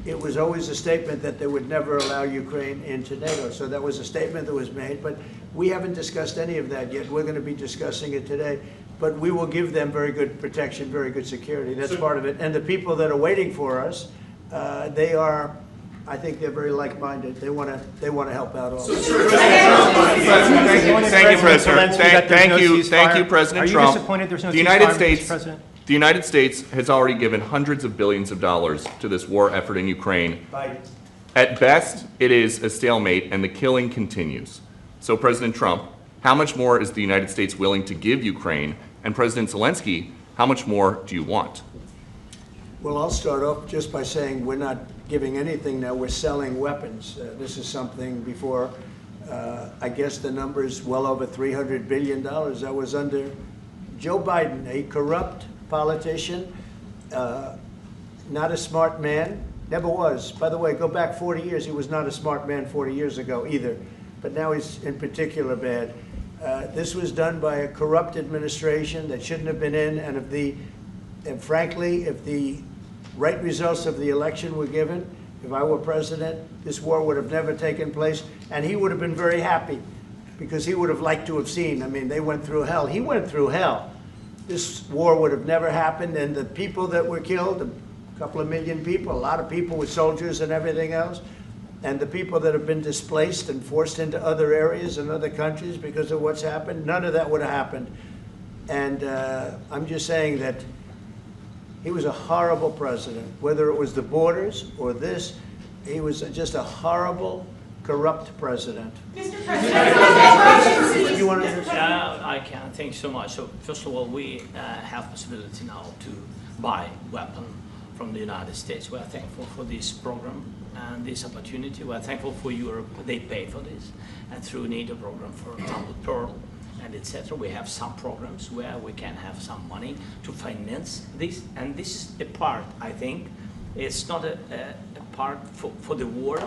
it was always a statement that they would never allow Ukraine into NATO. So that was a statement that was made, but we haven't discussed any of that yet. We're going to be discussing it today. But we will give them very good protection, very good security. That's part of it. And the people that are waiting for us, they are, I think they're very like-minded. They want to help out all. Thank you, President. Thank you, President Trump. Are you disappointed there's no ceasefire, Mr. President? The United States has already given hundreds of billions of dollars to this war effort in Ukraine. At best, it is a stalemate and the killing continues. So President Trump, how much more is the United States willing to give Ukraine? And President Zelensky, how much more do you want? Well, I'll start off just by saying we're not giving anything now. We're selling weapons. This is something before, I guess the number is well over $300 billion. That was under Joe Biden, a corrupt politician, not a smart man, never was. By the way, go back 40 years, he was not a smart man 40 years ago either, but now he's in particular bad. This was done by a corrupt administration that shouldn't have been in, and frankly, if the right results of the election were given, if I were president, this war would have never taken place, and he would have been very happy because he would have liked to have seen. I mean, they went through hell. He went through hell. This war would have never happened, and the people that were killed, a couple of million people, a lot of people with soldiers and everything else, and the people that have been displaced and forced into other areas and other countries because of what's happened, none of that would have happened. And I'm just saying that he was a horrible president, whether it was the borders or this. He was just a horrible, corrupt president. Mr. President, you want to I can. Thank you so much. So first of all, we have possibility now to buy weapon from the United States. We are thankful for this program and this opportunity. We are thankful for Europe. They pay for this, and through NATO program, for example, Pearl and etc. We have some programs where we can have some money to finance this, and this is a part. I think it's not a part for the war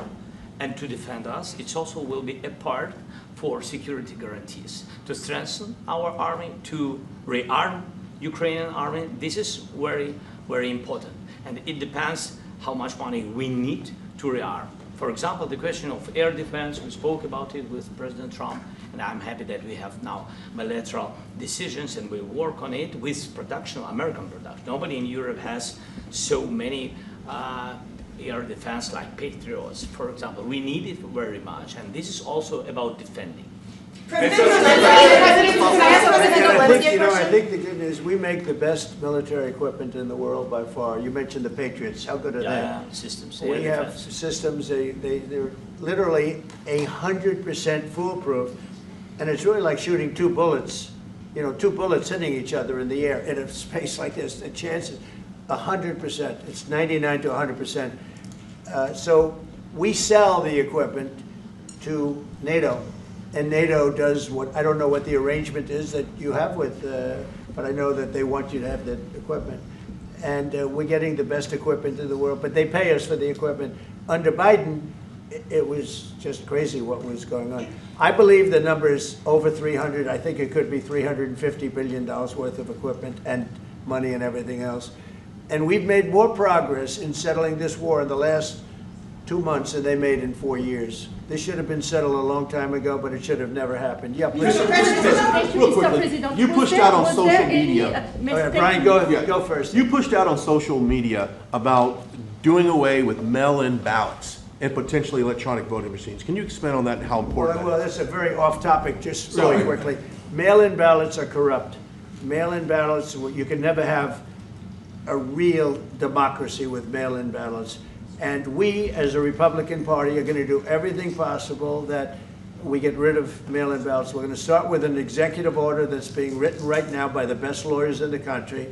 and to defend us. It also will be a part for security guarantees, to strengthen our army, to rearm Ukrainian army. This is very, very important. And it depends how much money we need to rearm. For example, the question of air defense, we spoke about it with President Trump, and I'm happy that we have now bilateral decisions and we work on it with production, American production. Nobody in Europe has so many air defense like Patriots, for example. We need it very much, and this is also about defending. I think the good news, we make the best military equipment in the world by far. You mentioned the Patriots. How good are they? Systems. We have systems, they're literally 100% foolproof. And it's really like shooting two bullets, two bullets hitting each other in the air in a space like this. The chance is 100%. It's 99 to 100%. So we sell the equipment to NATO. And NATO does what, I don't know what the arrangement is that you have with, but I know that they want you to have the equipment. And we're getting the best equipment in the world, but they pay us for the equipment. Under Biden, it was just crazy what was going on. I believe the number is over 300. I think it could be $350 billion worth of equipment and money and everything else. And we've made more progress in settling this war in the last 2 months than they made in 4 years. This should have been settled a long time ago, but it should have never happened. Yeah, please. Real quickly, you pushed out on social media. Brian, go first. You pushed out on social media about doing away with mail-in ballots and potentially electronic voting machines. Can you expand on that and how important Well, that's a very off-topic, just really quickly. Mail-in ballots are corrupt. Mail-in ballots, you can never have a real democracy with mail-in ballots. And we, as a Republican Party, are going to do everything possible that we get rid of mail-in ballots. We're going to start with an executive order that's being written right now by the best lawyers in the country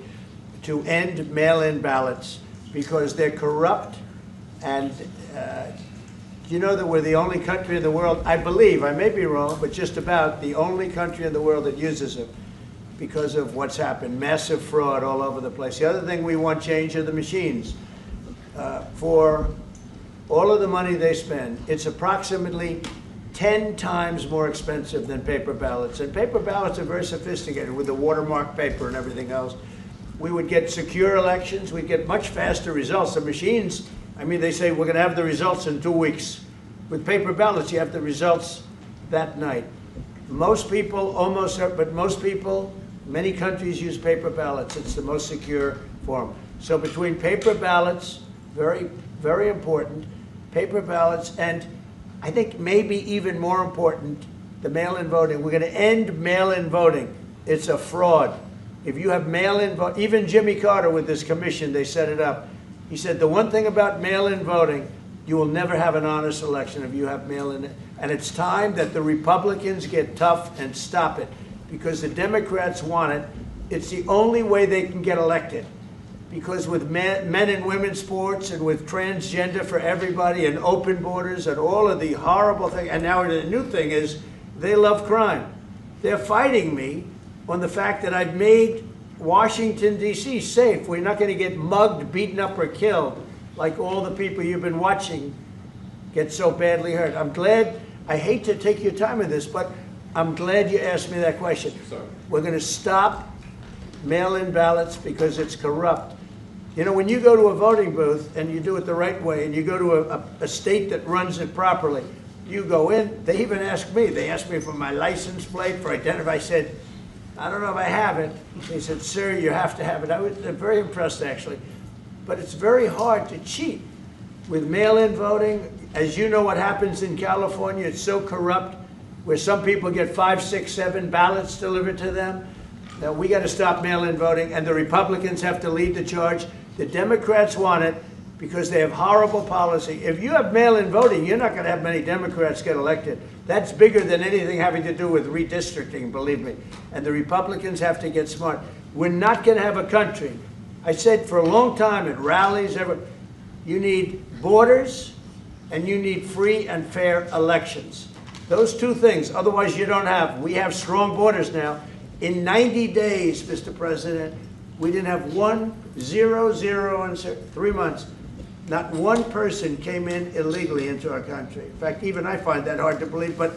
to end mail-in ballots because they're corrupt. And you know that we're the only country in the world, I believe, I may be wrong, but just about the only country in the world that uses them because of what's happened. Massive fraud all over the place. The other thing we want change are the machines. For all of the money they spend, it's approximately 10 times more expensive than paper ballots. And paper ballots are very sophisticated with the watermark paper and everything else. We would get secure elections. We'd get much faster results. The machines, I mean, they say we're going to have the results in 2 weeks. With paper ballots, you have the results that night. Most people, but most people, many countries use paper ballots. It's the most secure form. So between paper ballots, very, very important, paper ballots, and I think maybe even more important, the mail-in voting. We're going to end mail-in voting. It's a fraud. If you have mail-in vote, even Jimmy Carter with this commission, they set it up. He said the one thing about mail-in voting, You will never have an honest election if you have mail-in. And it's time that the Republicans get tough and stop it, because the Democrats want it. It's the only way they can get elected. Because with men and women's sports and with transgender for everybody and open borders and all of the horrible things, and now the new thing is they love crime. They're fighting me on the fact that I've made Washington, D.C. safe. We're not going to get mugged, beaten up, or killed like all the people you've been watching get so badly hurt. I'm glad, I hate to take your time with this, but I'm glad you asked me that question. Sorry. We're going to stop mail-in ballots because it's corrupt. You know, when you go to a voting booth and you do it the right way and you go to a state that runs it properly, you go in, they even ask me. They asked me for my license plate, for identity. I said, I don't know if I have it. They said, sir, you have to have it. I was very impressed, actually. But it's very hard to cheat with mail-in voting. As you know what happens in California, it's so corrupt, where some people get 5, 6, 7 ballots delivered to them. Now, we got to stop mail-in voting, and the Republicans have to lead the charge. The Democrats want it because they have horrible policy. If you have mail-in voting, you're not going to have many Democrats get elected. That's bigger than anything having to do with redistricting, believe me. And the Republicans have to get smart. We're not going to have a country. I said for a long time at rallies, you need borders and you need free and fair elections. Those two things, otherwise you don't have. We have strong borders now. In 90 days, Mr. President, we didn't have 1, 0, 0, and 3 months. Not one person came in illegally into our country. In fact, even I find that hard to believe, but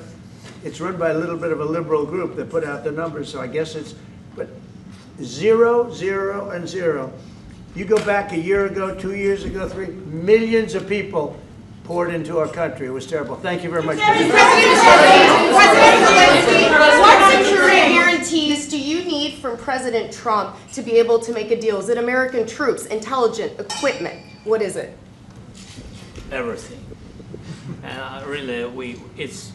it's run by a little bit of a liberal group that put out the numbers, so I guess it's, but 0, 0, and 0. You go back a year ago, 2 years ago, 3, millions of people poured into our country. It was terrible. Thank you very much. What security guarantees do you need from President Trump to be able to make a deal? Is it American troops, intelligence, equipment? What is it? Everything. And really, it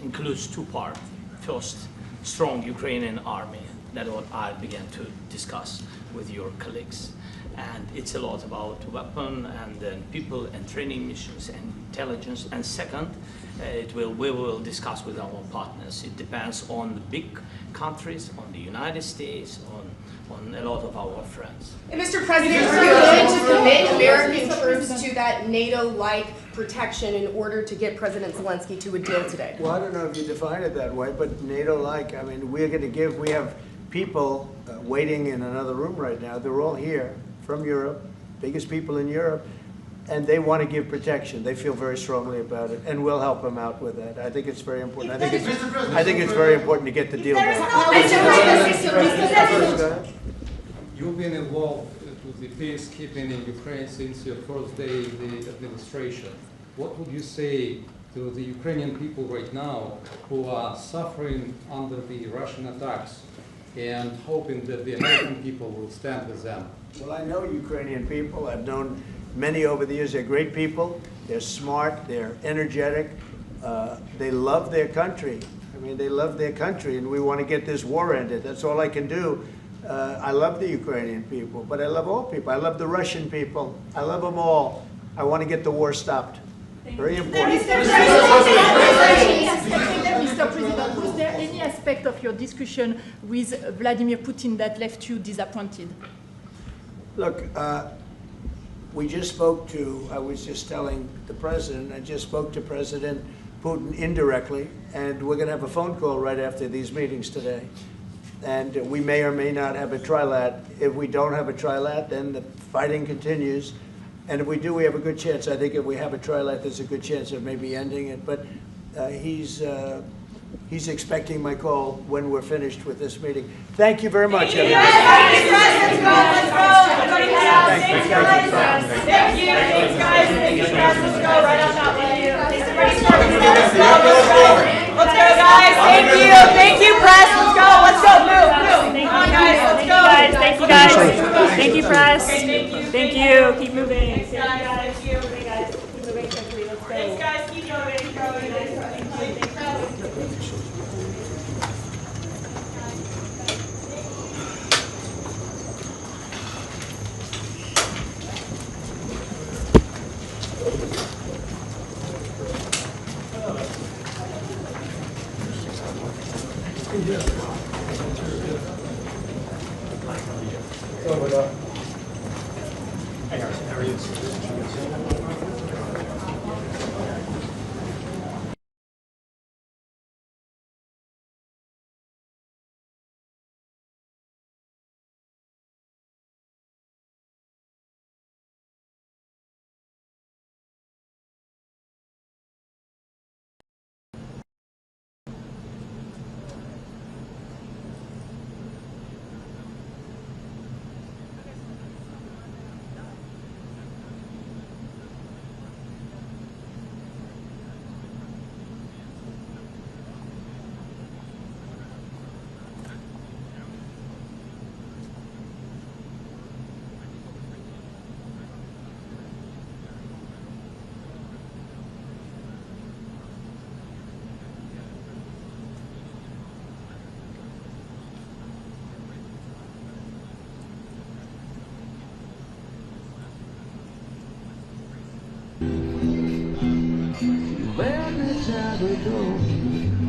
includes 2 parts. First, strong Ukrainian army. That's what I began to discuss with your colleagues. And it's a lot about weapon and then people and training missions and intelligence. And second, we will discuss with our partners. It depends on the big countries, on the United States, on a lot of our friends. And Mr. President, are you willing to commit American troops to that NATO-like protection in order to get President Zelensky to a deal today? Well, I don't know if you define it that way, but NATO-like, I mean, we're going to give, we have people waiting in another room right now. They're all here from Europe, biggest people in Europe, and they want to give protection. They feel very strongly about it, and we'll help them out with that. I think it's very important. I think it's very important to get the deal done. You've been involved with the peacekeeping in Ukraine since your first day in the administration. What would you say to the Ukrainian people right now who are suffering under the Russian attacks and hoping that the American people will stand with them? Well, I know Ukrainian people. I've known many over the years. They're great people. They're smart. They're energetic. They love their country. I mean, they love their country, and we want to get this war ended. That's all I can do. I love the Ukrainian people, but I love all people. I love the Russian people. I love them all. I want to get the war stopped. Very important. Mr. President, was there any aspect of your discussion with Vladimir Putin that left you disappointed? Look, we just spoke to, I was just telling the President, I just spoke to President Putin indirectly, and we're going to have a phone call right after these meetings today. And we may or may not have a trilat. If we don't have a trilat, then the fighting continues. And if we do, we have a good chance. I think if we have a trilat, there's a good chance of maybe ending it. But he's expecting my call when we're finished with this meeting. Thank you very much, everybody. Thank you, guys. Let's go right on top with you. Let's go, guys. Thank you, press. Let's go. Let's go. Move. Come on, guys. Let's go. Thank you, guys. Thank you, press. Thank you. Keep moving. Thank you, guys. Keep moving quickly. Let's go. Thanks, guys. Keep going. Thank you. Свобода. Hey, how are you?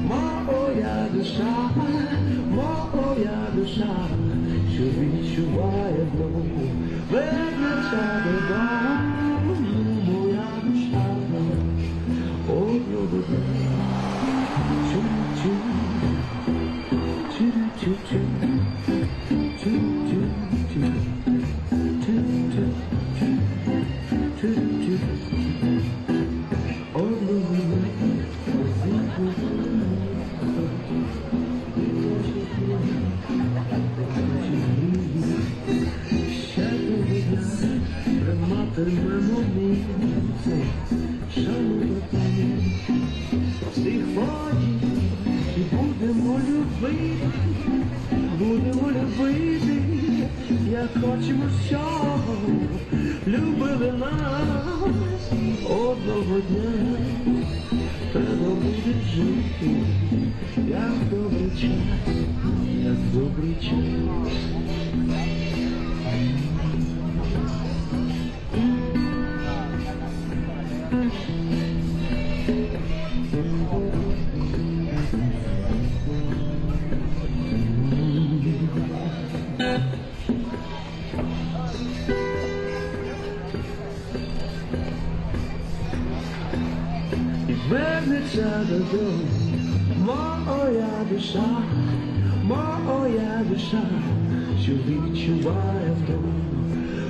Моя душа, моя душа, що відчуває вдома, вернеться додому, моя душа, одного дня. Чу-чу, чу-чу-чу, чу-чу-чу, чу-чу-чу, чу-чу-чу, одного дня. Будемо любити, як хочемо, щоб любили нас. Одного дня треба буде жити, як добрий час, як добрий час. Вернеться додому, моя душа, моя душа, що відчуває вдома.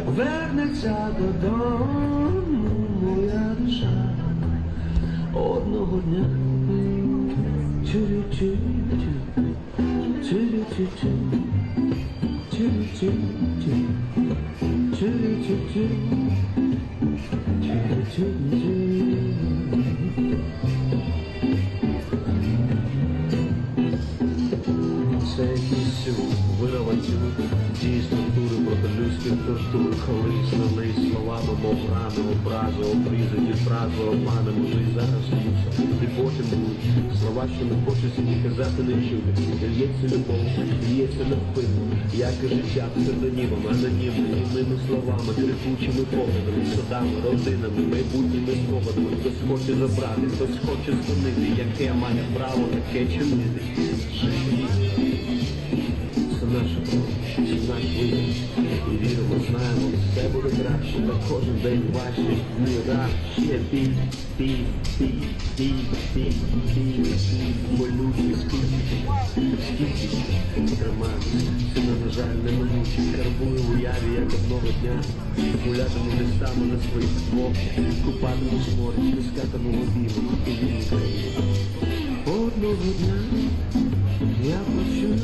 Вернеться додому, моя душа, одного дня. Чу-чу-чу, чу-чу-чу, чу-чу-чу, чу-чу-чу, чу-чу-чу. Це якийсь вирванцю, ті структури проти людських тортур, колись лились словами, мов рани, образи, обрізані фрази, обмани, може і зараз сміються. І потім будуть слова, що не хочеться ні казати, не чути. Лється любов, лється навпину, як і життя псевдонімами, анонімними словами, трикучими поглядами, судами, родинами, майбутніми спогадами. Хтось хоче забрати, хтось хоче зупинити, яке має право таке чинити. Це наша кров, це наш вибір. І віримо, знаємо, все буде краще, та кожен день важче. Не раз ще бій, бій, бій, бій, бій, бій, болючий скільки тримаємось. Сина, на жаль, неминучий, карбує в уяві, як одного дня. Гулятиму листами на своїх двох, купатиму з моря, стискатиму обійми, і він Україні. Одного дня я почую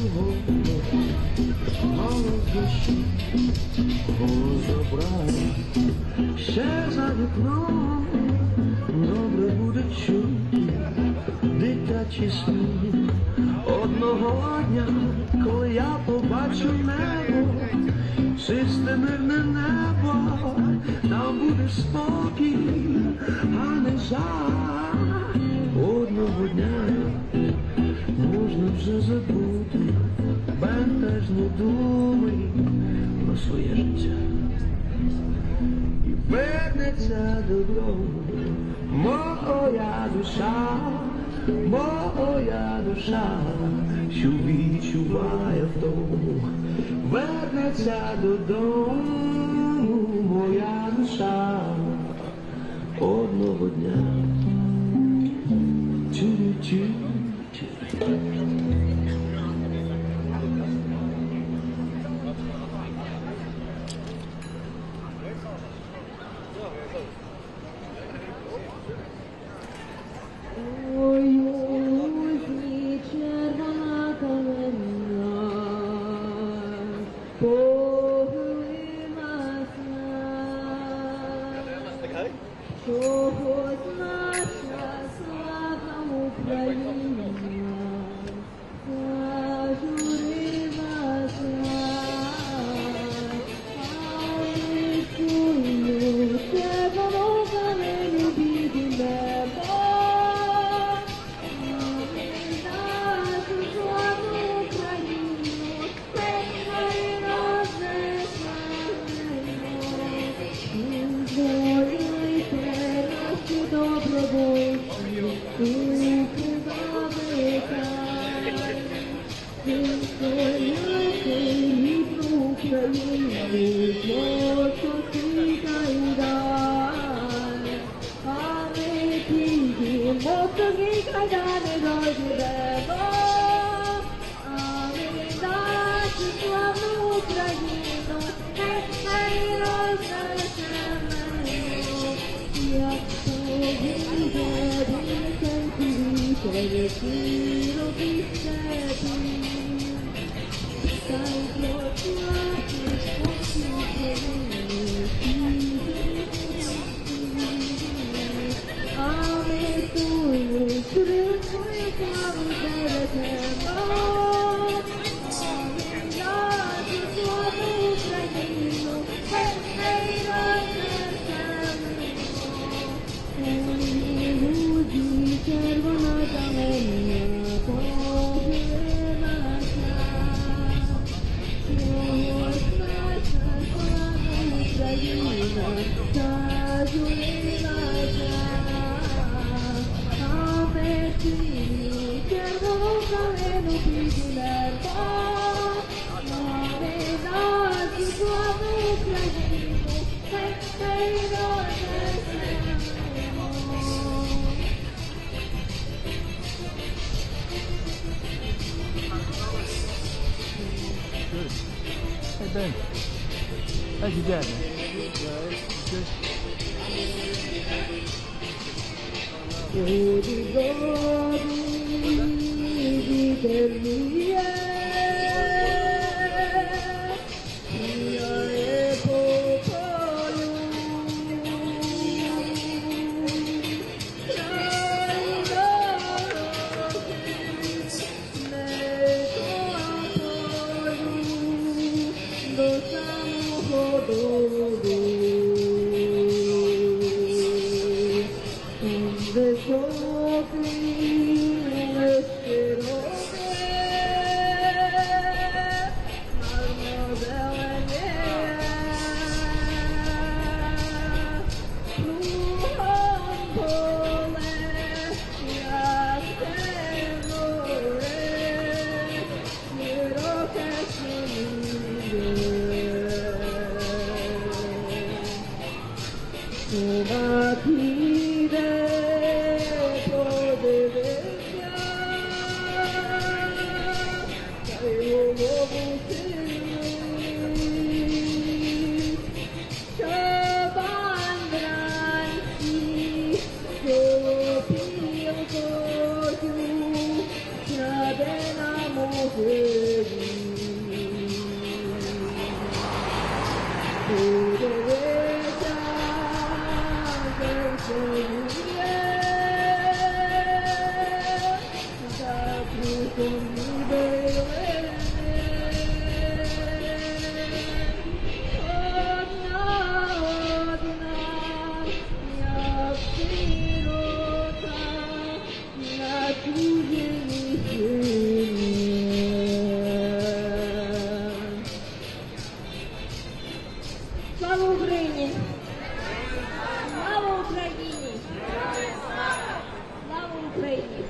голос душі, голос добра. Ще за вікном добре буде чути дитячі сміх. Одного дня, коли я побачу небо, чисте мирне небо, там буде спокій, а не жаль. Одного дня можна вже забути бентежні думи про своє життя. І вернеться додому моя душа, моя душа, що відчуває втому, вернеться додому, моя душа, одного дня. Hey Ben, how's your dad, man? Слава Україні! Слава Україні! Слава Україні!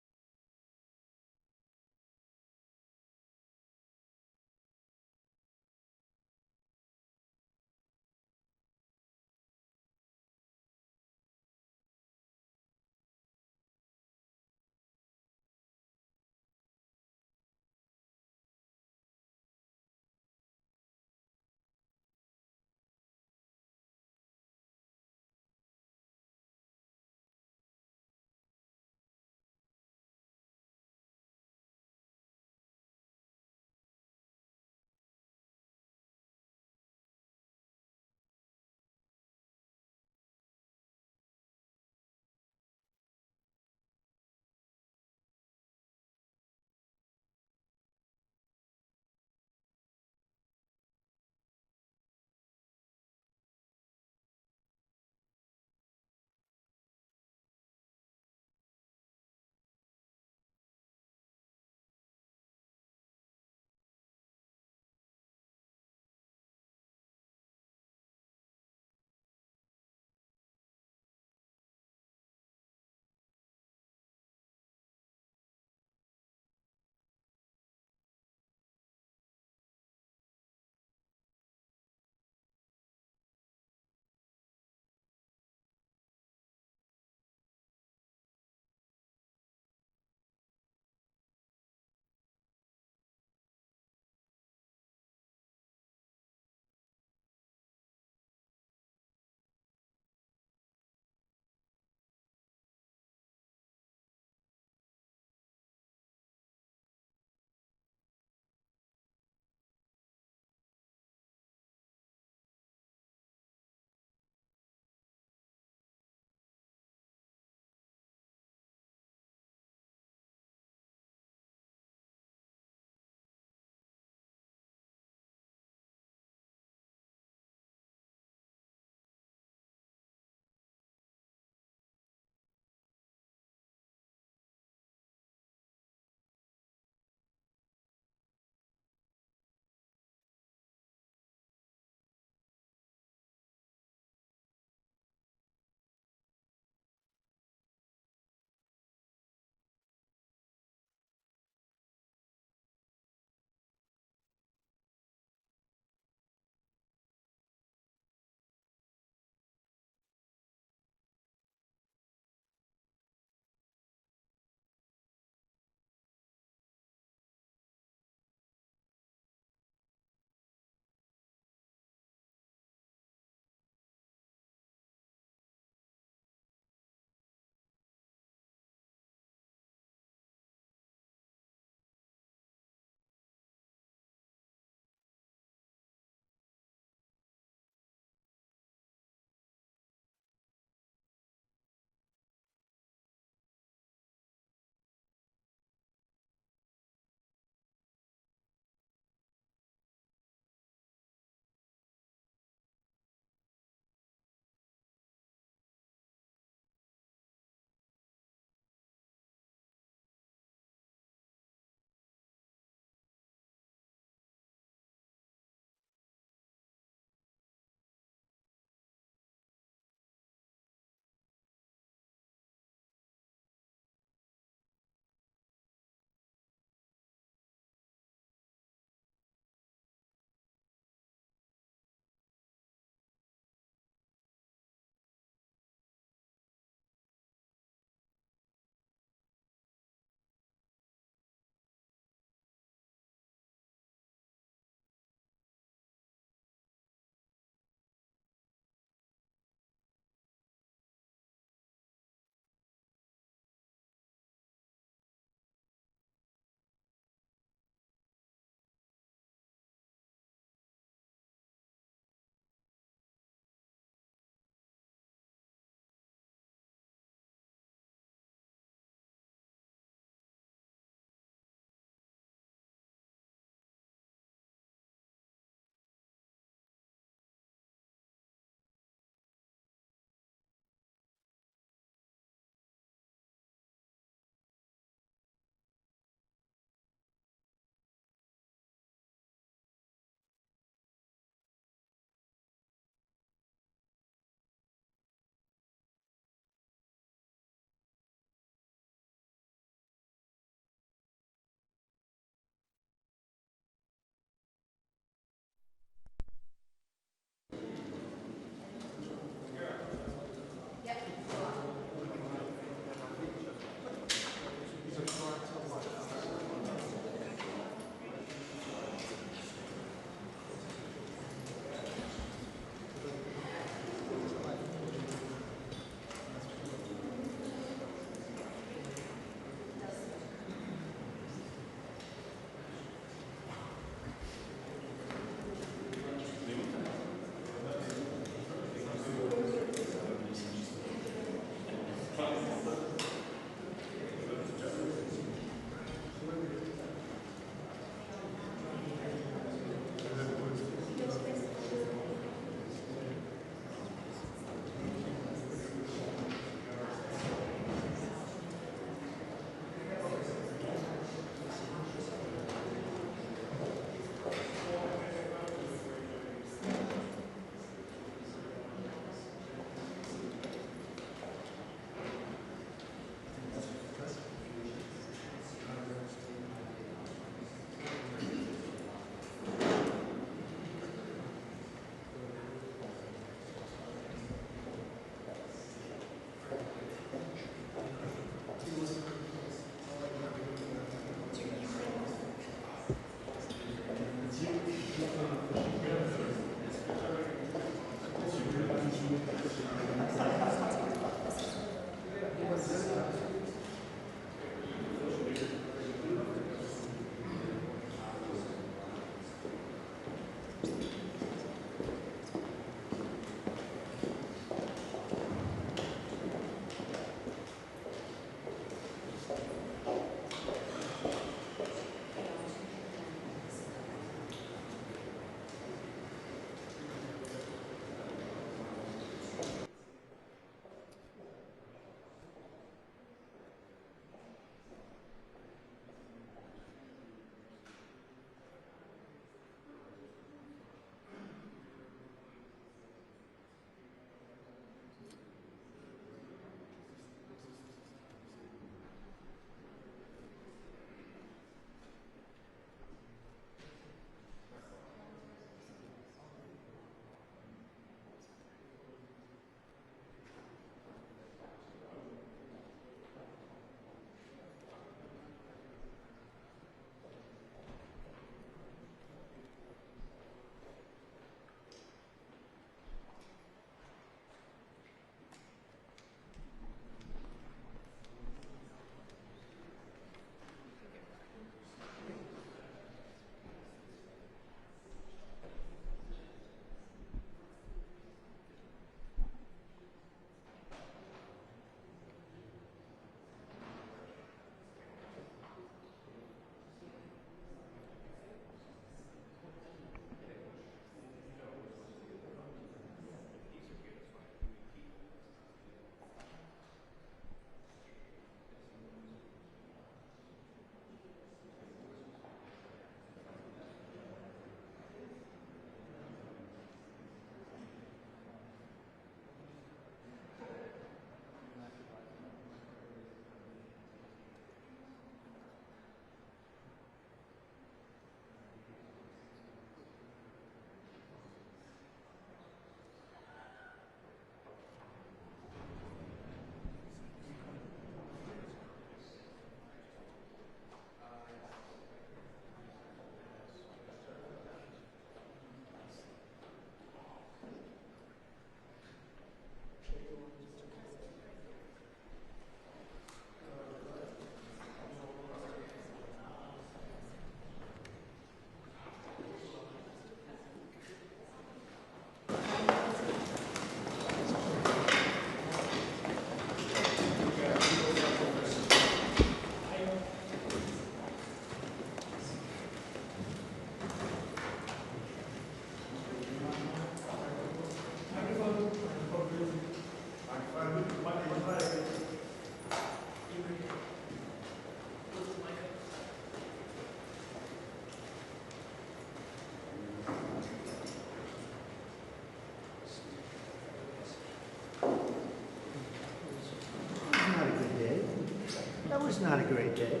It's not a great day.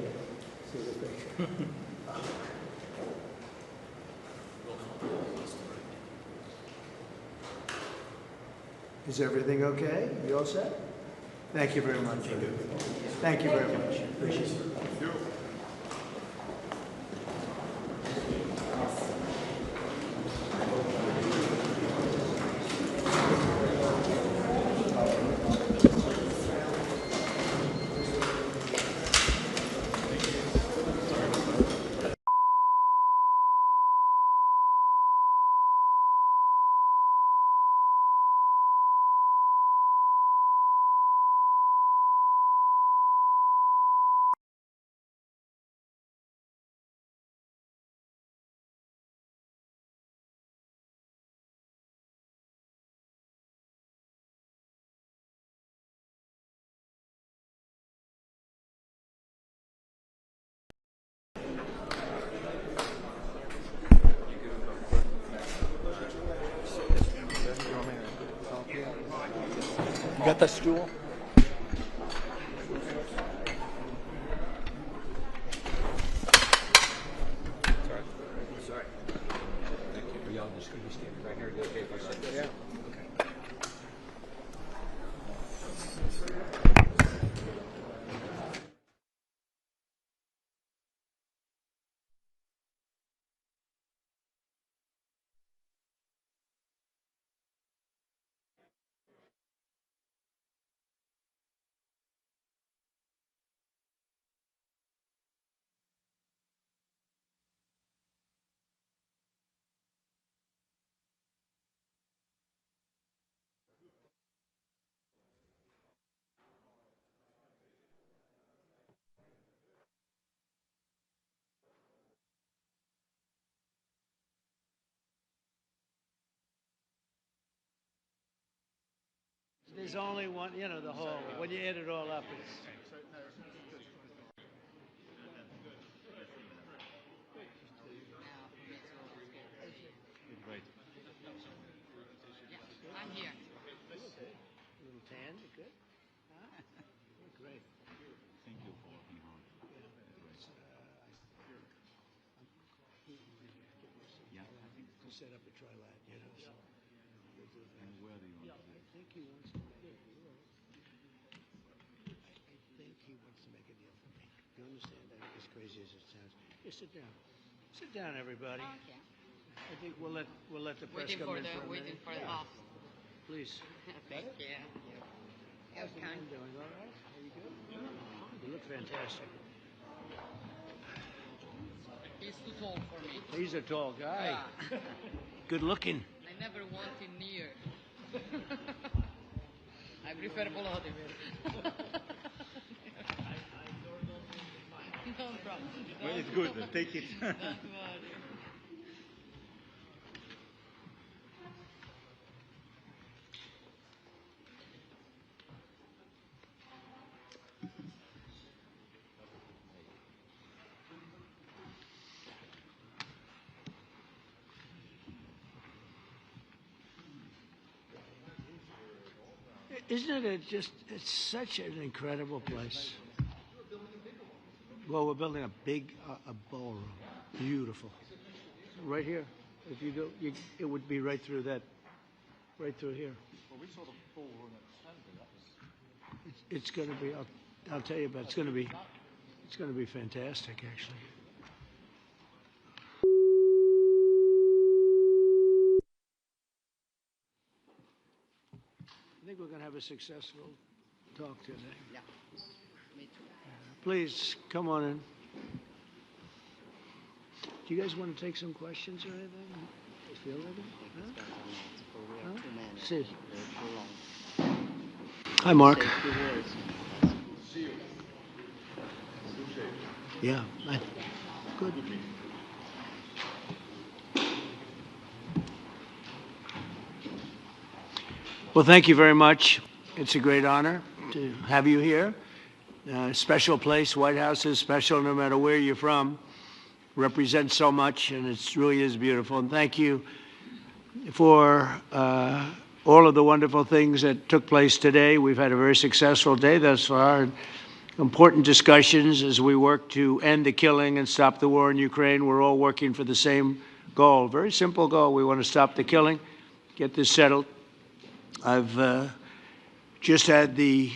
See the picture. Is everything okay? You all set? Thank you very much. Thank you very much. Appreciate it. You got that stool? Sorry. Thank you. Are y'all just going to be standing right here? Is it okay if I sit there? Yeah. Okay. There's only one, you know, the whole, when you add it all up, it's... I'm here. A little tan, you good? Huh? Great. Thank you for being on. Yeah, I think To set up a trilat, you know, so... And where do you want to do? I think he wants to make a deal. I think he wants to make a deal for me. You understand that? As crazy as it sounds. Here, sit down. Sit down, everybody. Okay. I think we'll let the press come in for a minute. Waiting for the boss. Please. Thank you. How's the man doing? All right? Are you good? You look fantastic. He's too tall for me. He's a tall guy. Yeah. Good looking. I never want him near. I prefer Volodymyr. No problem. Well, it's good. Take it. Don't worry. Isn't it it's such an incredible place. Well, we're building a big a ballroom. Beautiful. Right here. If you go, it would be right through that, right through here. Well, we saw the ballroom at Stanley. It's going to be, I'll tell you about it's going to be fantastic, actually. I think we're going to have a successful talk today. Yeah, me too. Please, come on in. Do you guys want to take some questions or anything? You feel ready? Huh? See. Hi, Mark. Yeah, good. Well, thank you very much. It's a great honor to have you here. Special place. White House is special no matter where you're from. Represents so much, and it really is beautiful. And thank you for all of the wonderful things that took place today. We've had a very successful day thus far. And important discussions as we work to end the killing and stop the war in Ukraine. We're all working for the same goal, very simple goal. We want to stop the killing, get this settled. I've just had the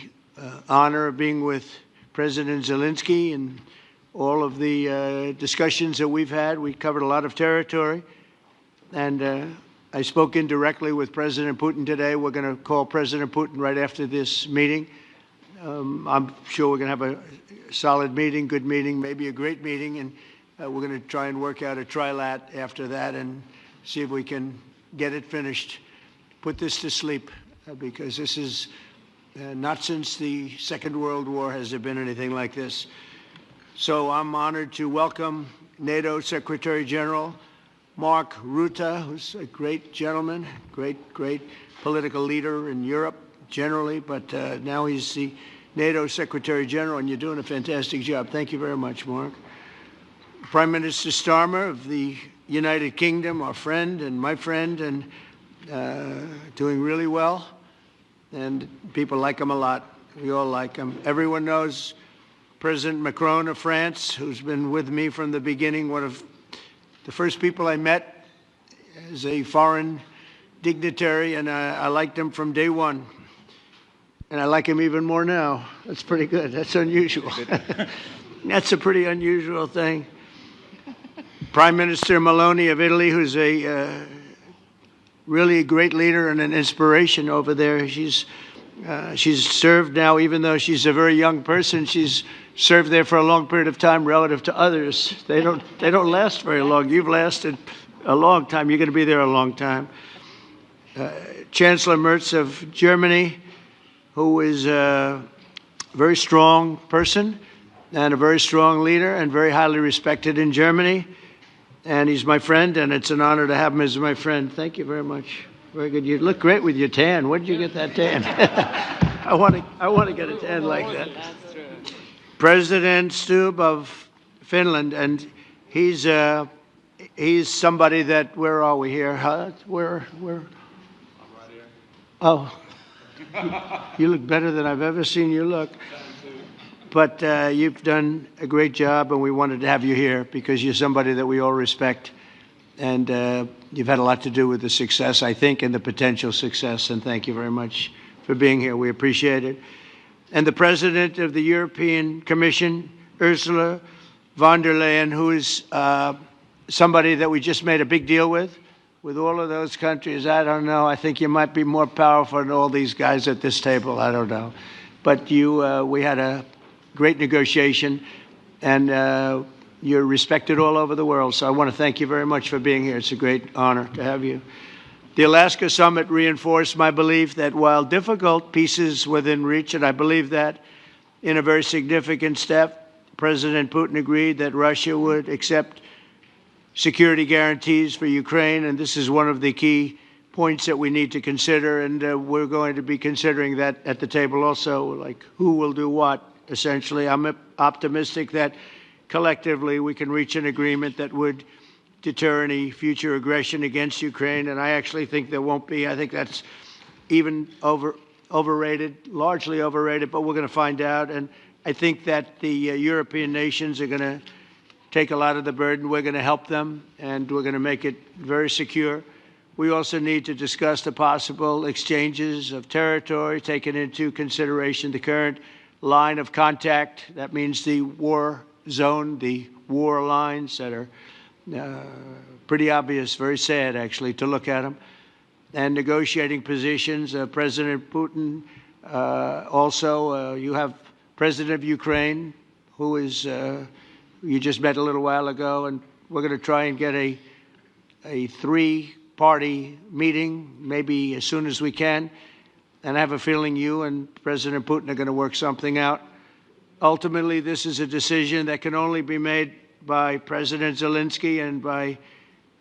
honor of being with President Zelensky and all of the discussions that we've had. We covered a lot of territory, and I spoke indirectly with President Putin today. We're going to call President Putin right after this meeting. I'm sure we're going to have a solid meeting, good meeting, maybe a great meeting, and we're going to try and work out a trilat after that and see if we can get it finished, put this to sleep, because this is not since the Second World War has there been anything like this. So I'm honored to welcome NATO Secretary General Mark Rutte, who's a great gentleman, great political leader in Europe generally, but now he's the NATO Secretary General, and you're doing a fantastic job. Thank you very much, Mark. Prime Minister Starmer of the United Kingdom, our friend and my friend, and doing really well. And people like him a lot. We all like him. Everyone knows President Macron of France, who's been with me from the beginning, one of the first people I met as a foreign dignitary, and I liked him from day one. And I like him even more now. That's pretty good. That's unusual. That's a pretty unusual thing. Prime Minister Meloni of Italy, who's a really a great leader and an inspiration over there. She's served now, even though she's a very young person, she's served there for a long period of time relative to others. They don't last very long. You've lasted a long time. You're going to be there a long time. Chancellor Merz of Germany, who is a very strong person and a very strong leader and very highly respected in Germany. And he's my friend, and it's an honor to have him as my friend. Thank you very much. Very good. You look great with your tan. Where did you get that tan? I want to get a tan like that. President Stubb of Finland, and he's somebody that, where are we here? Huh? Where? I'm right here. Oh, you look better than I've ever seen you look. But you've done a great job, and we wanted to have you here because you're somebody that we all respect. And you've had a lot to do with the success, I think, and the potential success. And thank you very much for being here. We appreciate it. And the President of the European Commission, Ursula von der Leyen, who is somebody that we just made a big deal with all of those countries. I don't know. I think you might be more powerful than all these guys at this table. I don't know. But we had a great negotiation, and you're respected all over the world. So I want to thank you very much for being here. It's a great honor to have you. The Alaska Summit reinforced my belief that while difficult, peace is within reach, and I believe that in a very significant step, President Putin agreed that Russia would accept security guarantees for Ukraine, and this is one of the key points that we need to consider, and we're going to be considering that at the table also, like who will do what, essentially. I'm optimistic that collectively we can reach an agreement that would deter any future aggression against Ukraine, and I actually think there won't be. I think that's even overrated, largely overrated, but we're going to find out. And I think that the European nations are going to take a lot of the burden. We're going to help them, and we're going to make it very secure. We also need to discuss the possible exchanges of territory, taking into consideration the current line of contact. That means the war zone, the war lines that are pretty obvious, very sad, actually, to look at them. And negotiating positions. President Putin, also, you have President of Ukraine, who is, you just met a little while ago, and we're going to try and get a three-party meeting, maybe as soon as we can. And I have a feeling you and President Putin are going to work something out. Ultimately, this is a decision that can only be made by President Zelensky and by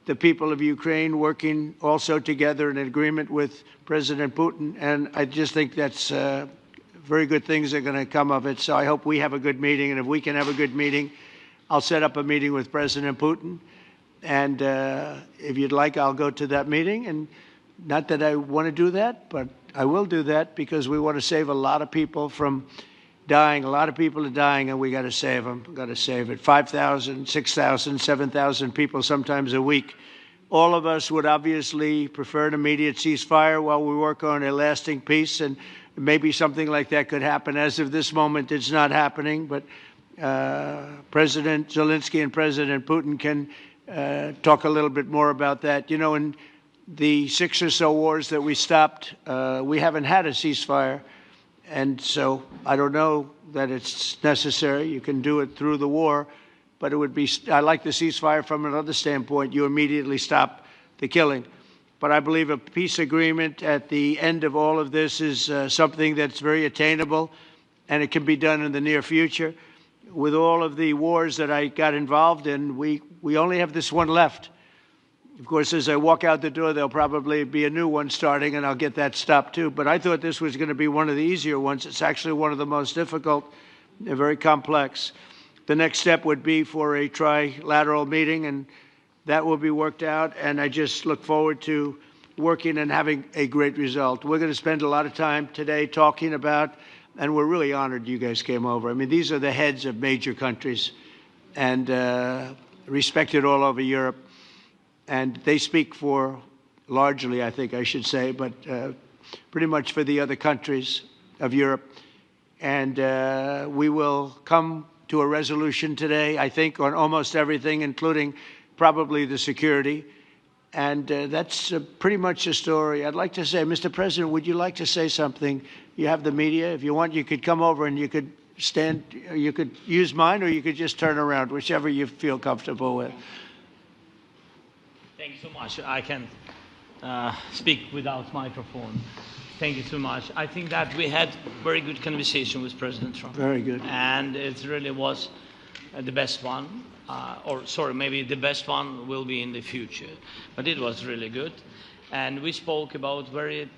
the people of Ukraine working also together in agreement with President Putin. And I just think that's very good things are going to come of it. So I hope we have a good meeting. And if we can have a good meeting, I'll set up a meeting with President Putin. And if you'd like, I'll go to that meeting. And not that I want to do that, but I will do that because we want to save a lot of people from dying. A lot of people are dying, and we got to save them. Got to save it. 5,000, 6,000, 7,000 people sometimes a week. All of us would obviously prefer an immediate ceasefire while we work on a lasting peace, and maybe something like that could happen. As of this moment, it's not happening, but President Zelensky and President Putin can talk a little bit more about that. You know, in the 6 or so wars that we stopped, we haven't had a ceasefire, and so I don't know that it's necessary. You can do it through the war, but it would be, I like the ceasefire from another standpoint. You immediately stop the killing. But I believe a peace agreement at the end of all of this is something that's very attainable, and it can be done in the near future. With all of the wars that I got involved in, we only have this one left. Of course, as I walk out the door, there'll probably be a new one starting, and I'll get that stopped too. But I thought this was going to be one of the easier ones. It's actually one of the most difficult. They're very complex. The next step would be for a trilateral meeting, and that will be worked out. And I just look forward to working and having a great result. We're going to spend a lot of time today talking about, and we're really honored you guys came over. I mean, these are the heads of major countries and respected all over Europe. And they speak for, largely, I think I should say, but pretty much for the other countries of Europe. And we will come to a resolution today, I think, on almost everything, including probably the security. And that's pretty much the story. I'd like to say, Mr. President, would you like to say something? You have the media. If you want, you could come over and you could stand, you could use mine, or you could just turn around, whichever you feel comfortable with. Thank you so much. I can speak without microphone. Thank you so much. I think that we had very good conversation with President Trump. Very good. And it really was the best one. Or sorry, maybe the best one will be in the future. But it was really good. And we spoke about very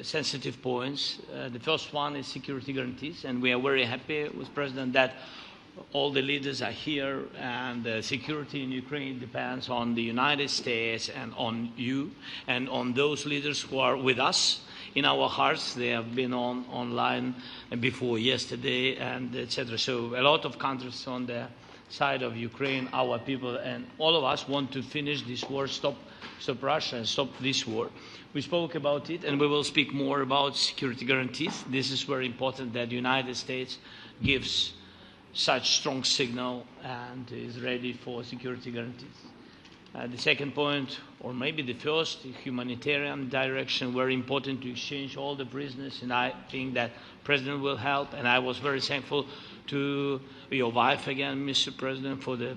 sensitive points. The first one is security guarantees. And we are very happy with President that all the leaders are here, and the security in Ukraine depends on the United States and on you and on those leaders who are with us in our hearts. They have been online before yesterday, and etc. So a lot of countries on the side of Ukraine, our people, and all of us want to finish this war, stop Russia and stop this war. We spoke about it, and we will speak more about security guarantees. This is very important that the United States gives such strong signal and is ready for security guarantees. The second point, or maybe the first, humanitarian direction, very important to exchange all the prisoners, and I think that President will help. And I was very thankful to your wife again, Mr. President, for the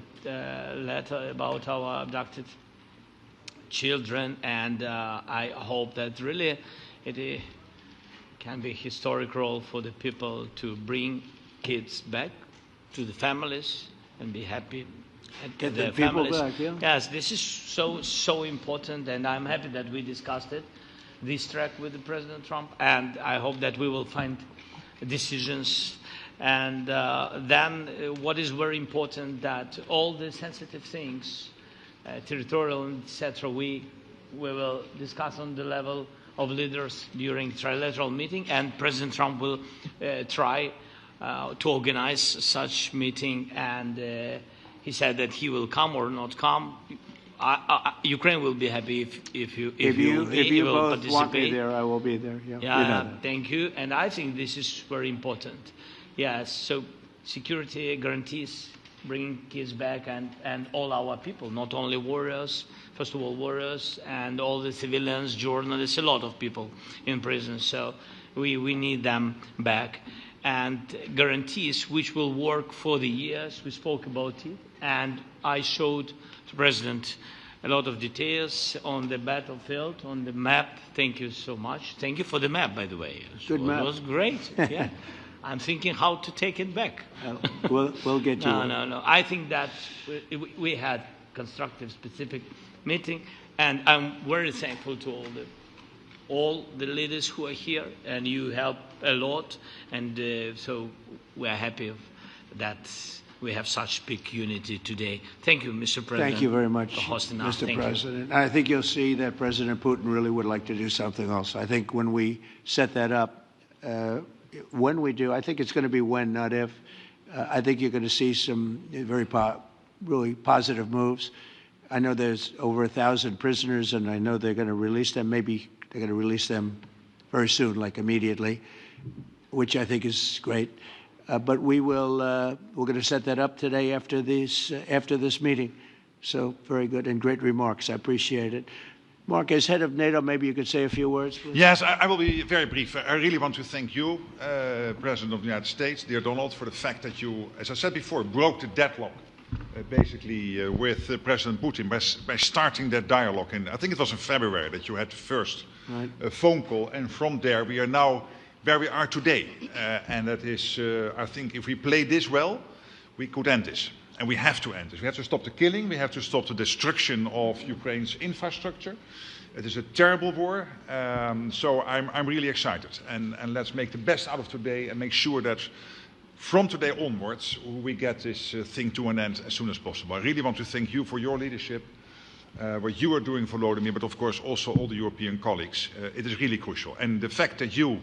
letter about our abducted children, and I hope that really it can be a historic role for the people to bring kids back to the families and be happy at Get the people families. back, yeah. Yes, this is so important, and I'm happy that we discussed it, this track with the President Trump, and I hope that we will find decisions. And then what is very important, that all the sensitive things, territorial, etc., we will discuss on the level of leaders during trilateral meeting, and President Trump will try to organize such meeting, and he said that he will come or not come. Ukraine will be happy if you will both want me there, I will be there. Yeah, yeah, you know thank you. And I think this is very important. Yes, so security guarantees, bringing kids back, and all our people, not only warriors, first of all warriors, and all the civilians, journalists, a lot of people in prison. So we need them back. And guarantees which will work for the years. We spoke about it, and I showed the President a lot of details on the battlefield, on the map. Thank you so much. Thank you for the map, by the way. Good map. It was great. Yeah. I'm thinking how to take it back. We'll get you. No. I think that we had constructive, specific meeting, and I'm very thankful to all the leaders who are here, and you help a lot, and so we are happy that we have such big unity today. Thank you, Mr. President. Thank you very much, for hosting us. Mr. President. I think you'll see that President Putin really would like to do something else. I think when we set that up, when we do, I think it's going to be when, not if. I think you're going to see some really positive moves. I know there's over 1,000 prisoners, and I know they're going to release them. Maybe they're going to release them very soon, like immediately, which I think is great. But we're going to set that up today after this meeting. So very good and great remarks. I appreciate it. Mark, as head of NATO, maybe you could say a few words, please. Yes, I will be very brief. I really want to thank you, President of the United States, dear Donald, for the fact that you, as I said before, broke the deadlock basically with President Putin by starting that dialogue. And I think it was in February that you had the first phone call, and from there we are now where we are today. And that is, I think, if we play this well, we could end this. And we have to end this. We have to stop the killing. We have to stop the destruction of Ukraine's infrastructure. It is a terrible war. So I'm really excited. And let's make the best out of today and make sure that from today onwards, we get this thing to an end as soon as possible. I really want to thank you for your leadership, what you are doing for Volodymyr, but of course also all the European colleagues. It is really crucial. And the fact that you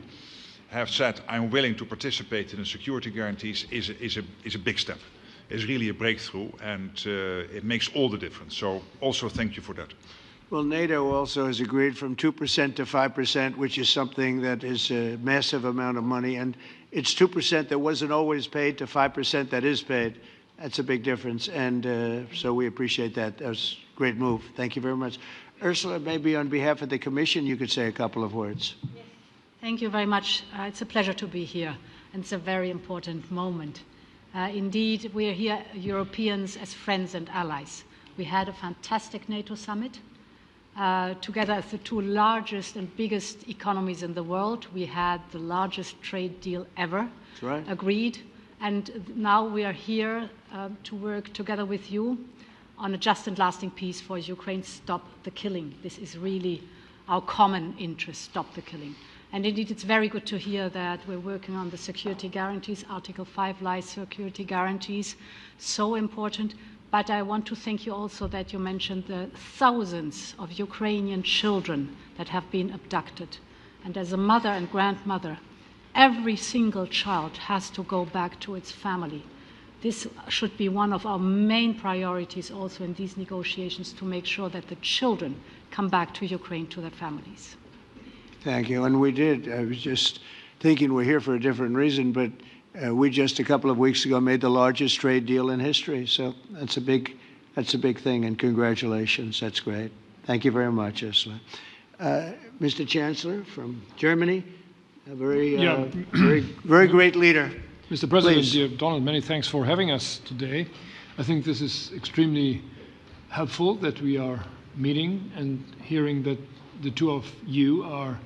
have said, I'm willing to participate in the security guarantees is a big step. It's really a breakthrough, and it makes all the difference. So also thank you for that. Well, NATO also has agreed from 2% to 5%, which is something that is a massive amount of money. And it's 2% that wasn't always paid to 5% that is paid. That's a big difference. And so we appreciate that. That was a great move. Thank you very much. Ursula, maybe on behalf of the Commission, you could say a couple of words. Yes. Thank you very much. It's a pleasure to be here. And it's a very important moment. Indeed, we are here, Europeans, as friends and allies. We had a fantastic NATO summit. Together as the two largest and biggest economies in the world, we had the largest trade deal ever agreed. And now we are here to work together with you on a just and lasting peace for Ukraine. Stop the killing. This is really our common interest, stop the killing. And indeed, it's very good to hear that we're working on the security guarantees, Article 5 life security guarantees, so important. But I want to thank you also that you mentioned the thousands of Ukrainian children that have been abducted. And as a mother and grandmother, every single child has to go back to its family. This should be one of our main priorities also in these negotiations, to make sure that the children come back to Ukraine, to their families. Thank you. And we did. I was just thinking we're here for a different reason, but we just a couple of weeks ago made the largest trade deal in history. So that's a big thing, and congratulations. That's great. Thank you very much, Ursula. Mr. Chancellor from Germany, a very great leader. Mr. President, Please. dear Donald, many thanks for having us today. I think this is extremely helpful that we are meeting and hearing that the two of you are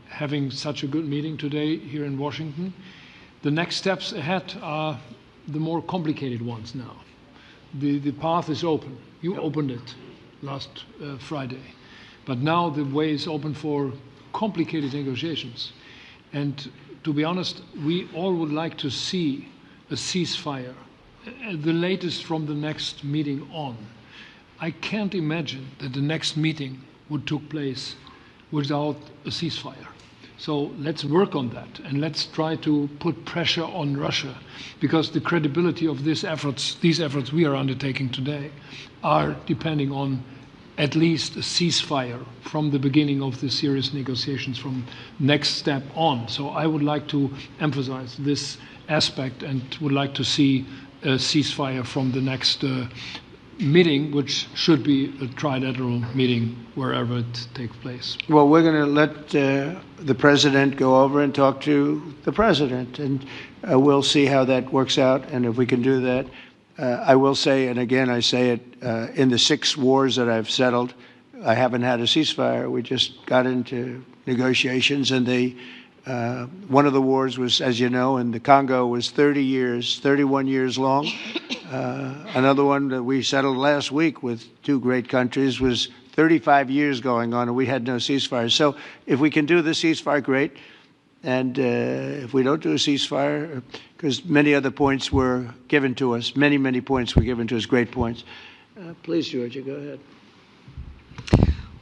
having such a good meeting today here in Washington. The next steps ahead are the more complicated ones now. The path is open. You opened it last Friday. But now the way is open for complicated negotiations. And to be honest, we all would like to see a ceasefire, the latest from the next meeting on. I can't imagine that the next meeting would take place without a ceasefire. So let's work on that, and let's try to put pressure on Russia, because the credibility of these efforts we are undertaking today are depending on at least a ceasefire from the beginning of the serious negotiations from next step on. So I would like to emphasize this aspect and would like to see a ceasefire from the next meeting, which should be a trilateral meeting wherever it takes place. Well, we're going to let the president go over and talk to the president, and we'll see how that works out, and if we can do that. I will say, and again I say it, in the 6 wars that I've settled, I haven't had a ceasefire. We just got into negotiations, and one of the wars was, as you know, in the Congo was 31 years long. Another one that we settled last week with 2 great countries was 35 years going on, and we had no ceasefire. So if we can do the ceasefire, great. And if we don't do a ceasefire, because many other points were given to us, many points were given to us, great points. Please, Georgia, go ahead.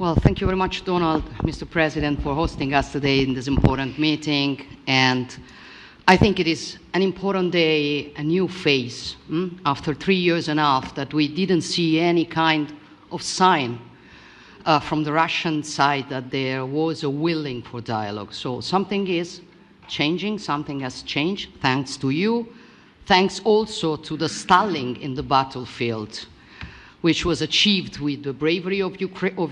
Well, thank you very much, Donald, Mr. President, for hosting us today in this important meeting. And I think it is an important day, a new phase, after 3 years and a half that we didn't see any kind of sign from the Russian side that there was a willing for dialogue. So something is changing, something has changed, thanks to you. Thanks also to the stalling in the battlefield, which was achieved with the bravery of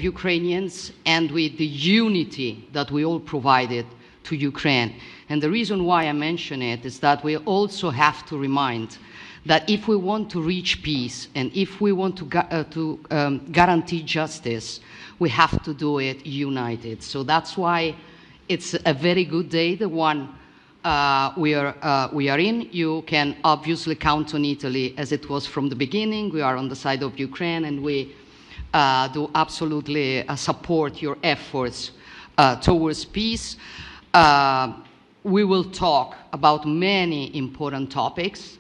Ukrainians and with the unity that we all provided to Ukraine. And the reason why I mention it is that we also have to remind that if we want to reach peace and if we want to guarantee justice, we have to do it united. So that's why it's a very good day, the one we are in. You can obviously count on Italy as it was from the beginning. We are on the side of Ukraine, and we do absolutely support your efforts towards peace. We will talk about many important topics.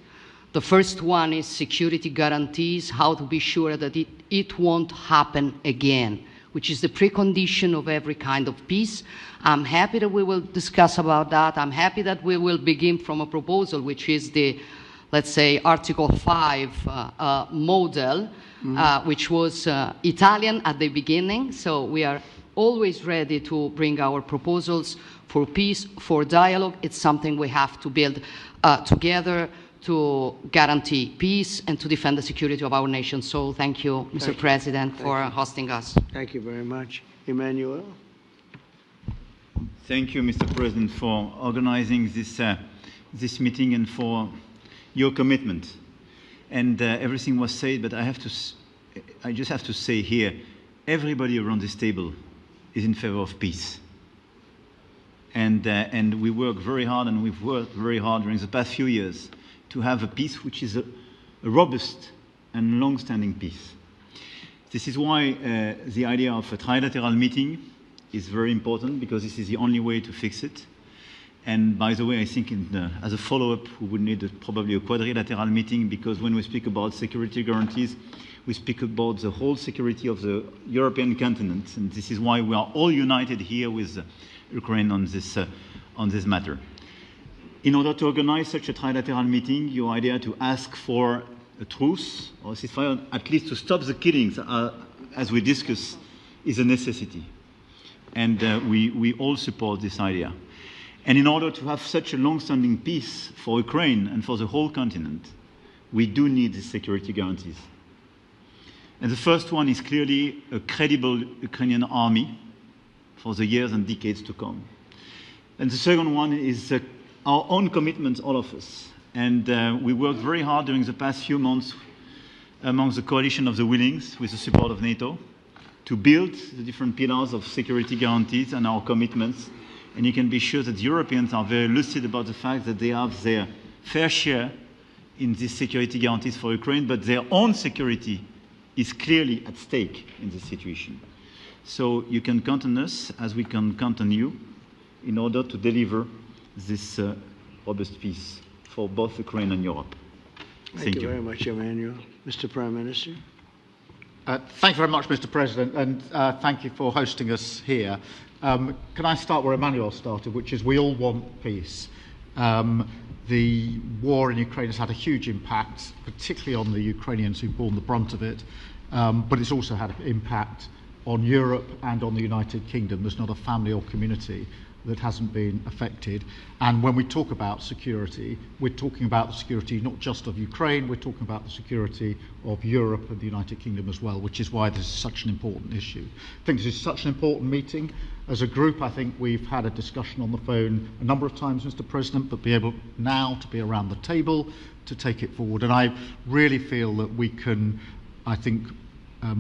The first one is security guarantees, how to be sure that it won't happen again, which is the precondition of every kind of peace. I'm happy that we will discuss about that. I'm happy that we will begin from a proposal, which is the, let's say, Article 5 model, which was Italian at the beginning. So we are always ready to bring our proposals for peace, for dialogue. It's something we have to build together to guarantee peace and to defend the security of our nation. So thank you, Mr. President, for hosting us. Thank you very much. Emmanuel? Thank you, Mr. President, for organizing this meeting and for your commitment. And everything was said, but I just have to say here, everybody around this table is in favor of peace. And we work very hard, and we've worked very hard during the past few years to have a peace which is a robust and long-standing peace. This is why the idea of a trilateral meeting is very important, because this is the only way to fix it. And by the way, I think as a follow-up, we would need probably a quadrilateral meeting, because when we speak about security guarantees, we speak about the whole security of the European continent. And this is why we are all united here with Ukraine on this matter. In order to organize such a trilateral meeting, your idea to ask for a truce or a ceasefire, at least to stop the killings, as we discussed, is a necessity. And we all support this idea. And in order to have such a long-standing peace for Ukraine and for the whole continent, we do need these security guarantees. And the first one is clearly a credible Ukrainian army for the years and decades to come. And the second one is our own commitment, all of us. And we worked very hard during the past few months among the coalition of the willings, with the support of NATO, to build the different pillars of security guarantees and our commitments. And you can be sure that the Europeans are very lucid about the fact that they have their fair share in these security guarantees for Ukraine, but their own security is clearly at stake in this situation. So you can count on us, as we can count on you, in order to deliver this robust peace for both Ukraine and Europe. Thank you very much, Emmanuel. Mr. Prime Minister? Thank you very much, Mr. President, and thank you for hosting us here. Can I start where Emmanuel started, which is we all want peace. The war in Ukraine has had a huge impact, particularly on the Ukrainians who've borne the brunt of it, but it's also had an impact on Europe and on the United Kingdom. There's not a family or community that hasn't been affected. And when we talk about security, we're talking about the security not just of Ukraine, we're talking about the security of Europe and the United Kingdom as well, which is why this is such an important issue. I think this is such an important meeting. As a group, I think we've had a discussion on the phone a number of times, Mr. President, but be able now to be around the table to take it forward. And I really feel that we can, I think,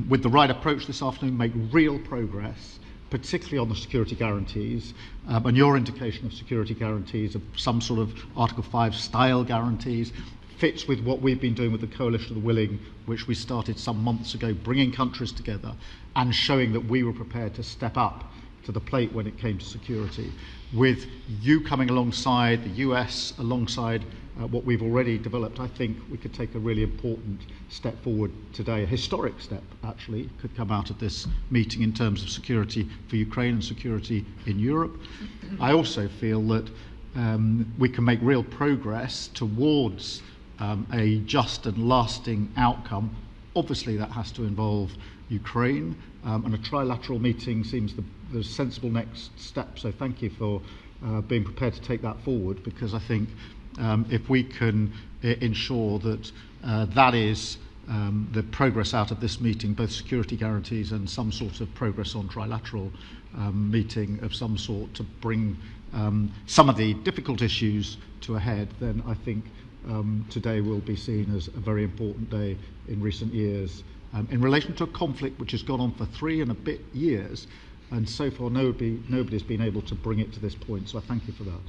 with the right approach this afternoon, make real progress, particularly on the security guarantees, and your indication of security guarantees of some sort of Article 5 style guarantees fits with what we've been doing with the Coalition of the Willing, which we started some months ago, bringing countries together and showing that we were prepared to step up to the plate when it came to security, with you coming alongside, the US alongside what we've already developed, I think we could take a really important step forward today, a historic step actually, could come out of this meeting in terms of security for Ukraine and security in Europe. I also feel that we can make real progress towards a just and lasting outcome. Obviously that has to involve Ukraine, and a trilateral meeting seems the sensible next step, so thank you for being prepared to take that forward, because I think if we can ensure that that is the progress out of this meeting, both security guarantees and some sort of progress on trilateral meeting of some sort to bring some of the difficult issues to a head, then I think today will be seen as a very important day in recent years in relation to a conflict which has gone on for 3 and a bit years, and so far nobody's been able to bring it to this point, so I thank you for that.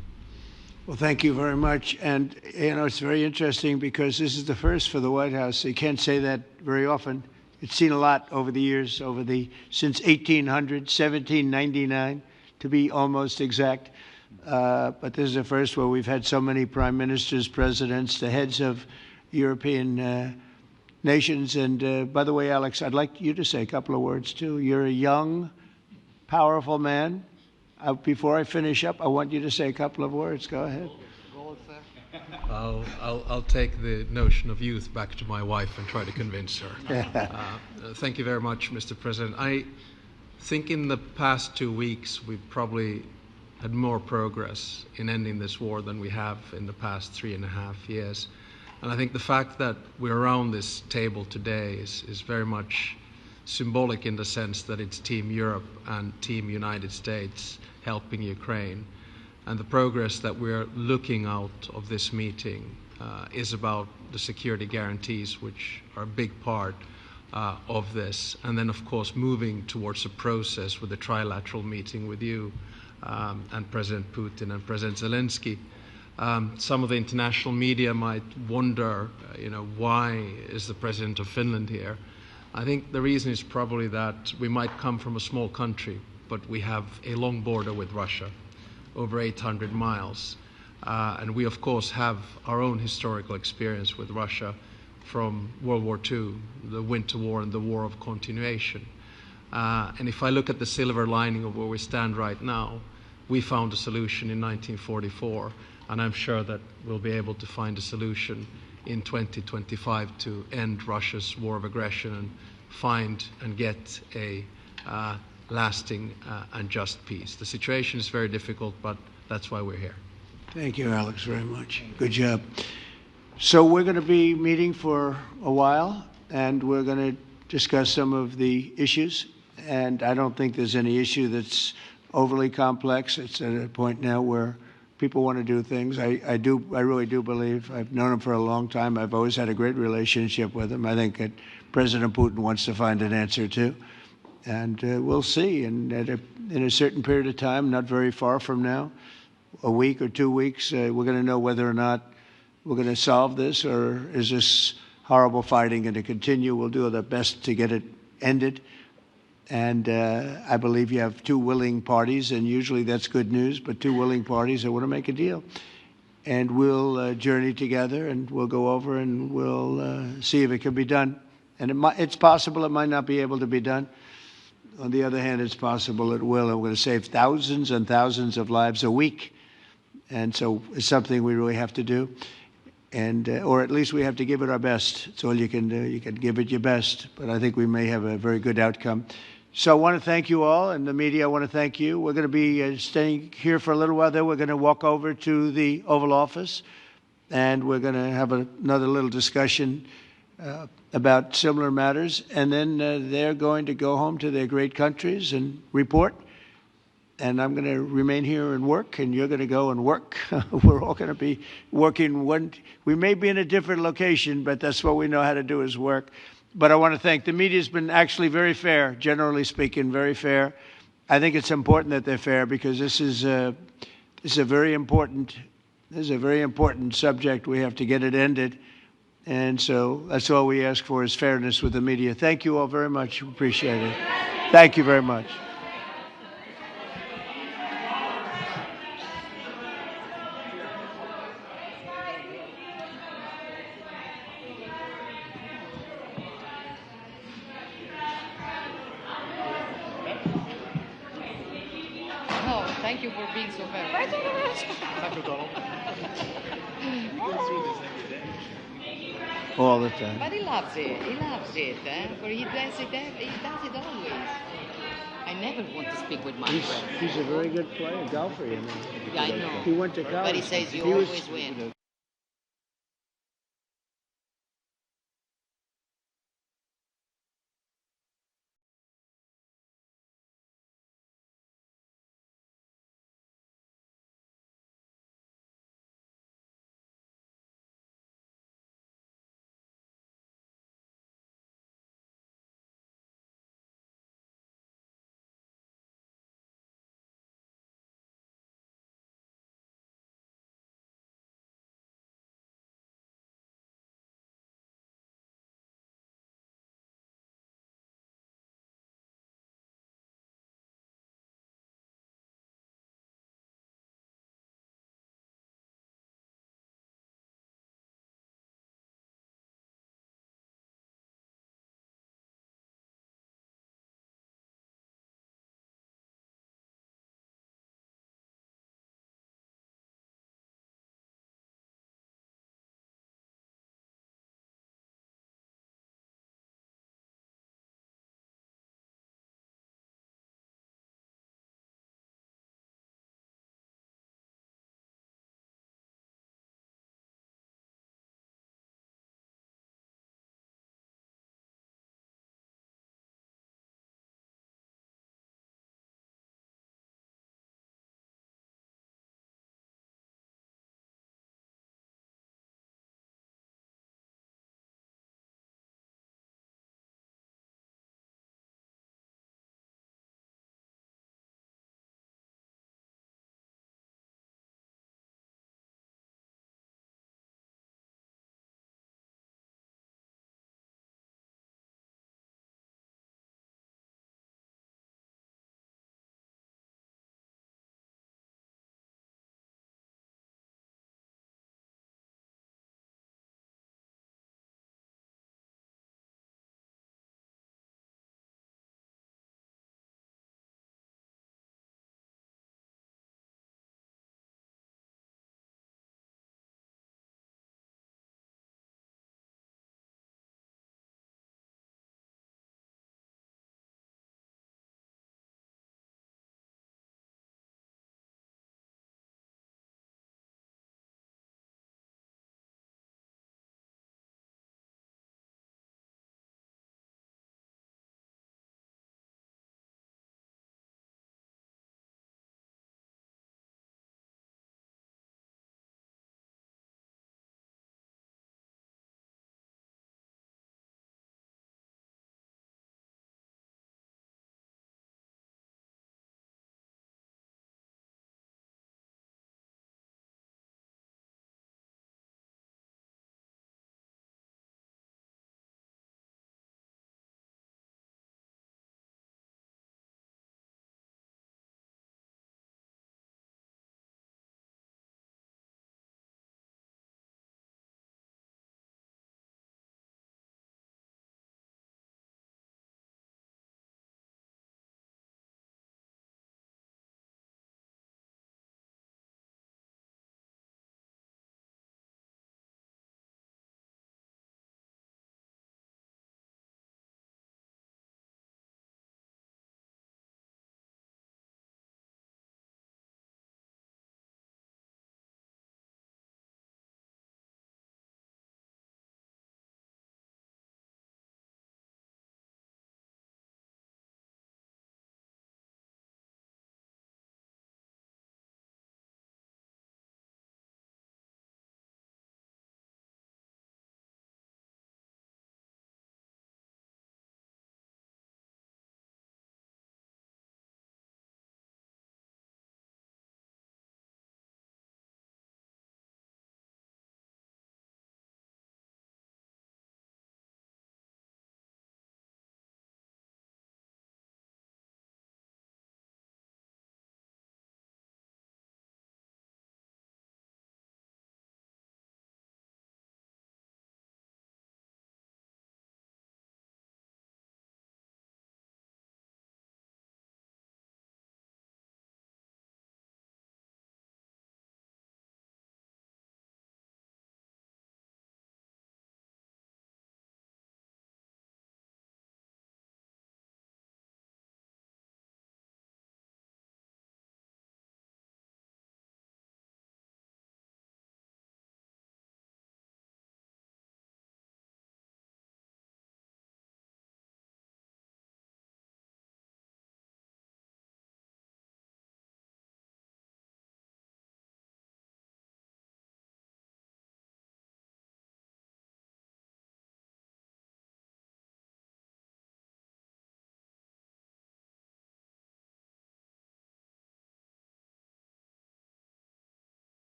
Well, thank you very much. And, you know, it's very interesting because this is the first for the White House. You can't say that very often. It's seen a lot over the years, since 1800, 1799, to be almost exact. But this is the first where we've had so many prime ministers, presidents, the heads of European nations. And by the way, Alex, I'd like you to say a couple of words, too. You're a young, powerful man. Before I finish up, I want you to say a couple of words. Go ahead. I'll take the notion of youth back to my wife and try to convince her. Thank you very much, Mr. President. I think in the past 2 weeks we've probably had more progress in ending this war than we have in the past 3.5 years. And I think the fact that we're around this table today is very much symbolic in the sense that it's Team Europe and Team United States helping Ukraine. And the progress that we're looking out of this meeting is about the security guarantees, which are a big part of this. And then, of course, moving towards a process with a trilateral meeting with you and President Putin and President Zelensky. Some of the international media might wonder, why is the President of Finland here? I think the reason is probably that we might come from a small country, but we have a long border with Russia, over 800 miles. And we, of course, have our own historical experience with Russia from World War II, the Winter War and the War of Continuation. And if I look at the silver lining of where we stand right now, we found a solution in 1944, and I'm sure that we'll be able to find a solution in 2025 to end Russia's war of aggression and find and get a lasting and just peace. The situation is very difficult, but that's why we're here. Thank you, Alex, very much. Good job. So we're going to be meeting for a while, and we're going to discuss some of the issues. And I don't think there's any issue that's overly complex. It's at a point now where people want to do things. I really do believe. I've known him for a long time. I've always had a great relationship with him. I think that President Putin wants to find an answer too. And we'll see. And in a certain period of time, not very far from now, a week or 2 weeks, we're going to know whether or not we're going to solve this, or is this horrible fighting going to continue. We'll do our best to get it ended. And I believe you have 2 willing parties, and usually that's good news, but 2 willing parties that want to make a deal. And we'll journey together, and we'll go over, and we'll see if it can be done. And it's possible it might not be able to be done. On the other hand, it's possible it will, and we're going to save thousands and thousands of lives a week. And so it's something we really have to do. And, or at least we have to give it our best. It's all you can do. You can give it your best. But I think we may have a very good outcome. So I want to thank you all, and the media, I want to thank you. We're going to be staying here for a little while. Then we're going to walk over to the Oval Office, and we're going to have another little discussion about similar matters. And then they're going to go home to their great countries and report. And I'm going to remain here and work, and you're going to go and work. We're all going to be working. We may be in a different location, but that's what we know how to do is work. But I want to thank the media. Has been actually very fair, generally speaking, very fair. I think it's important that they're fair because this is a very important subject. We have to get it ended. And so that's all we ask for is fairness with the media. Thank you all very much. Appreciate it. Thank you very much. Thank you for being so fair. Thank you, Donald. All the time. But he loves it. He loves it. For he does it always. I never want to speak with my friend. He's a very good player, golfer, you know. Yeah, I know. He went to college. But he says you He was- always win.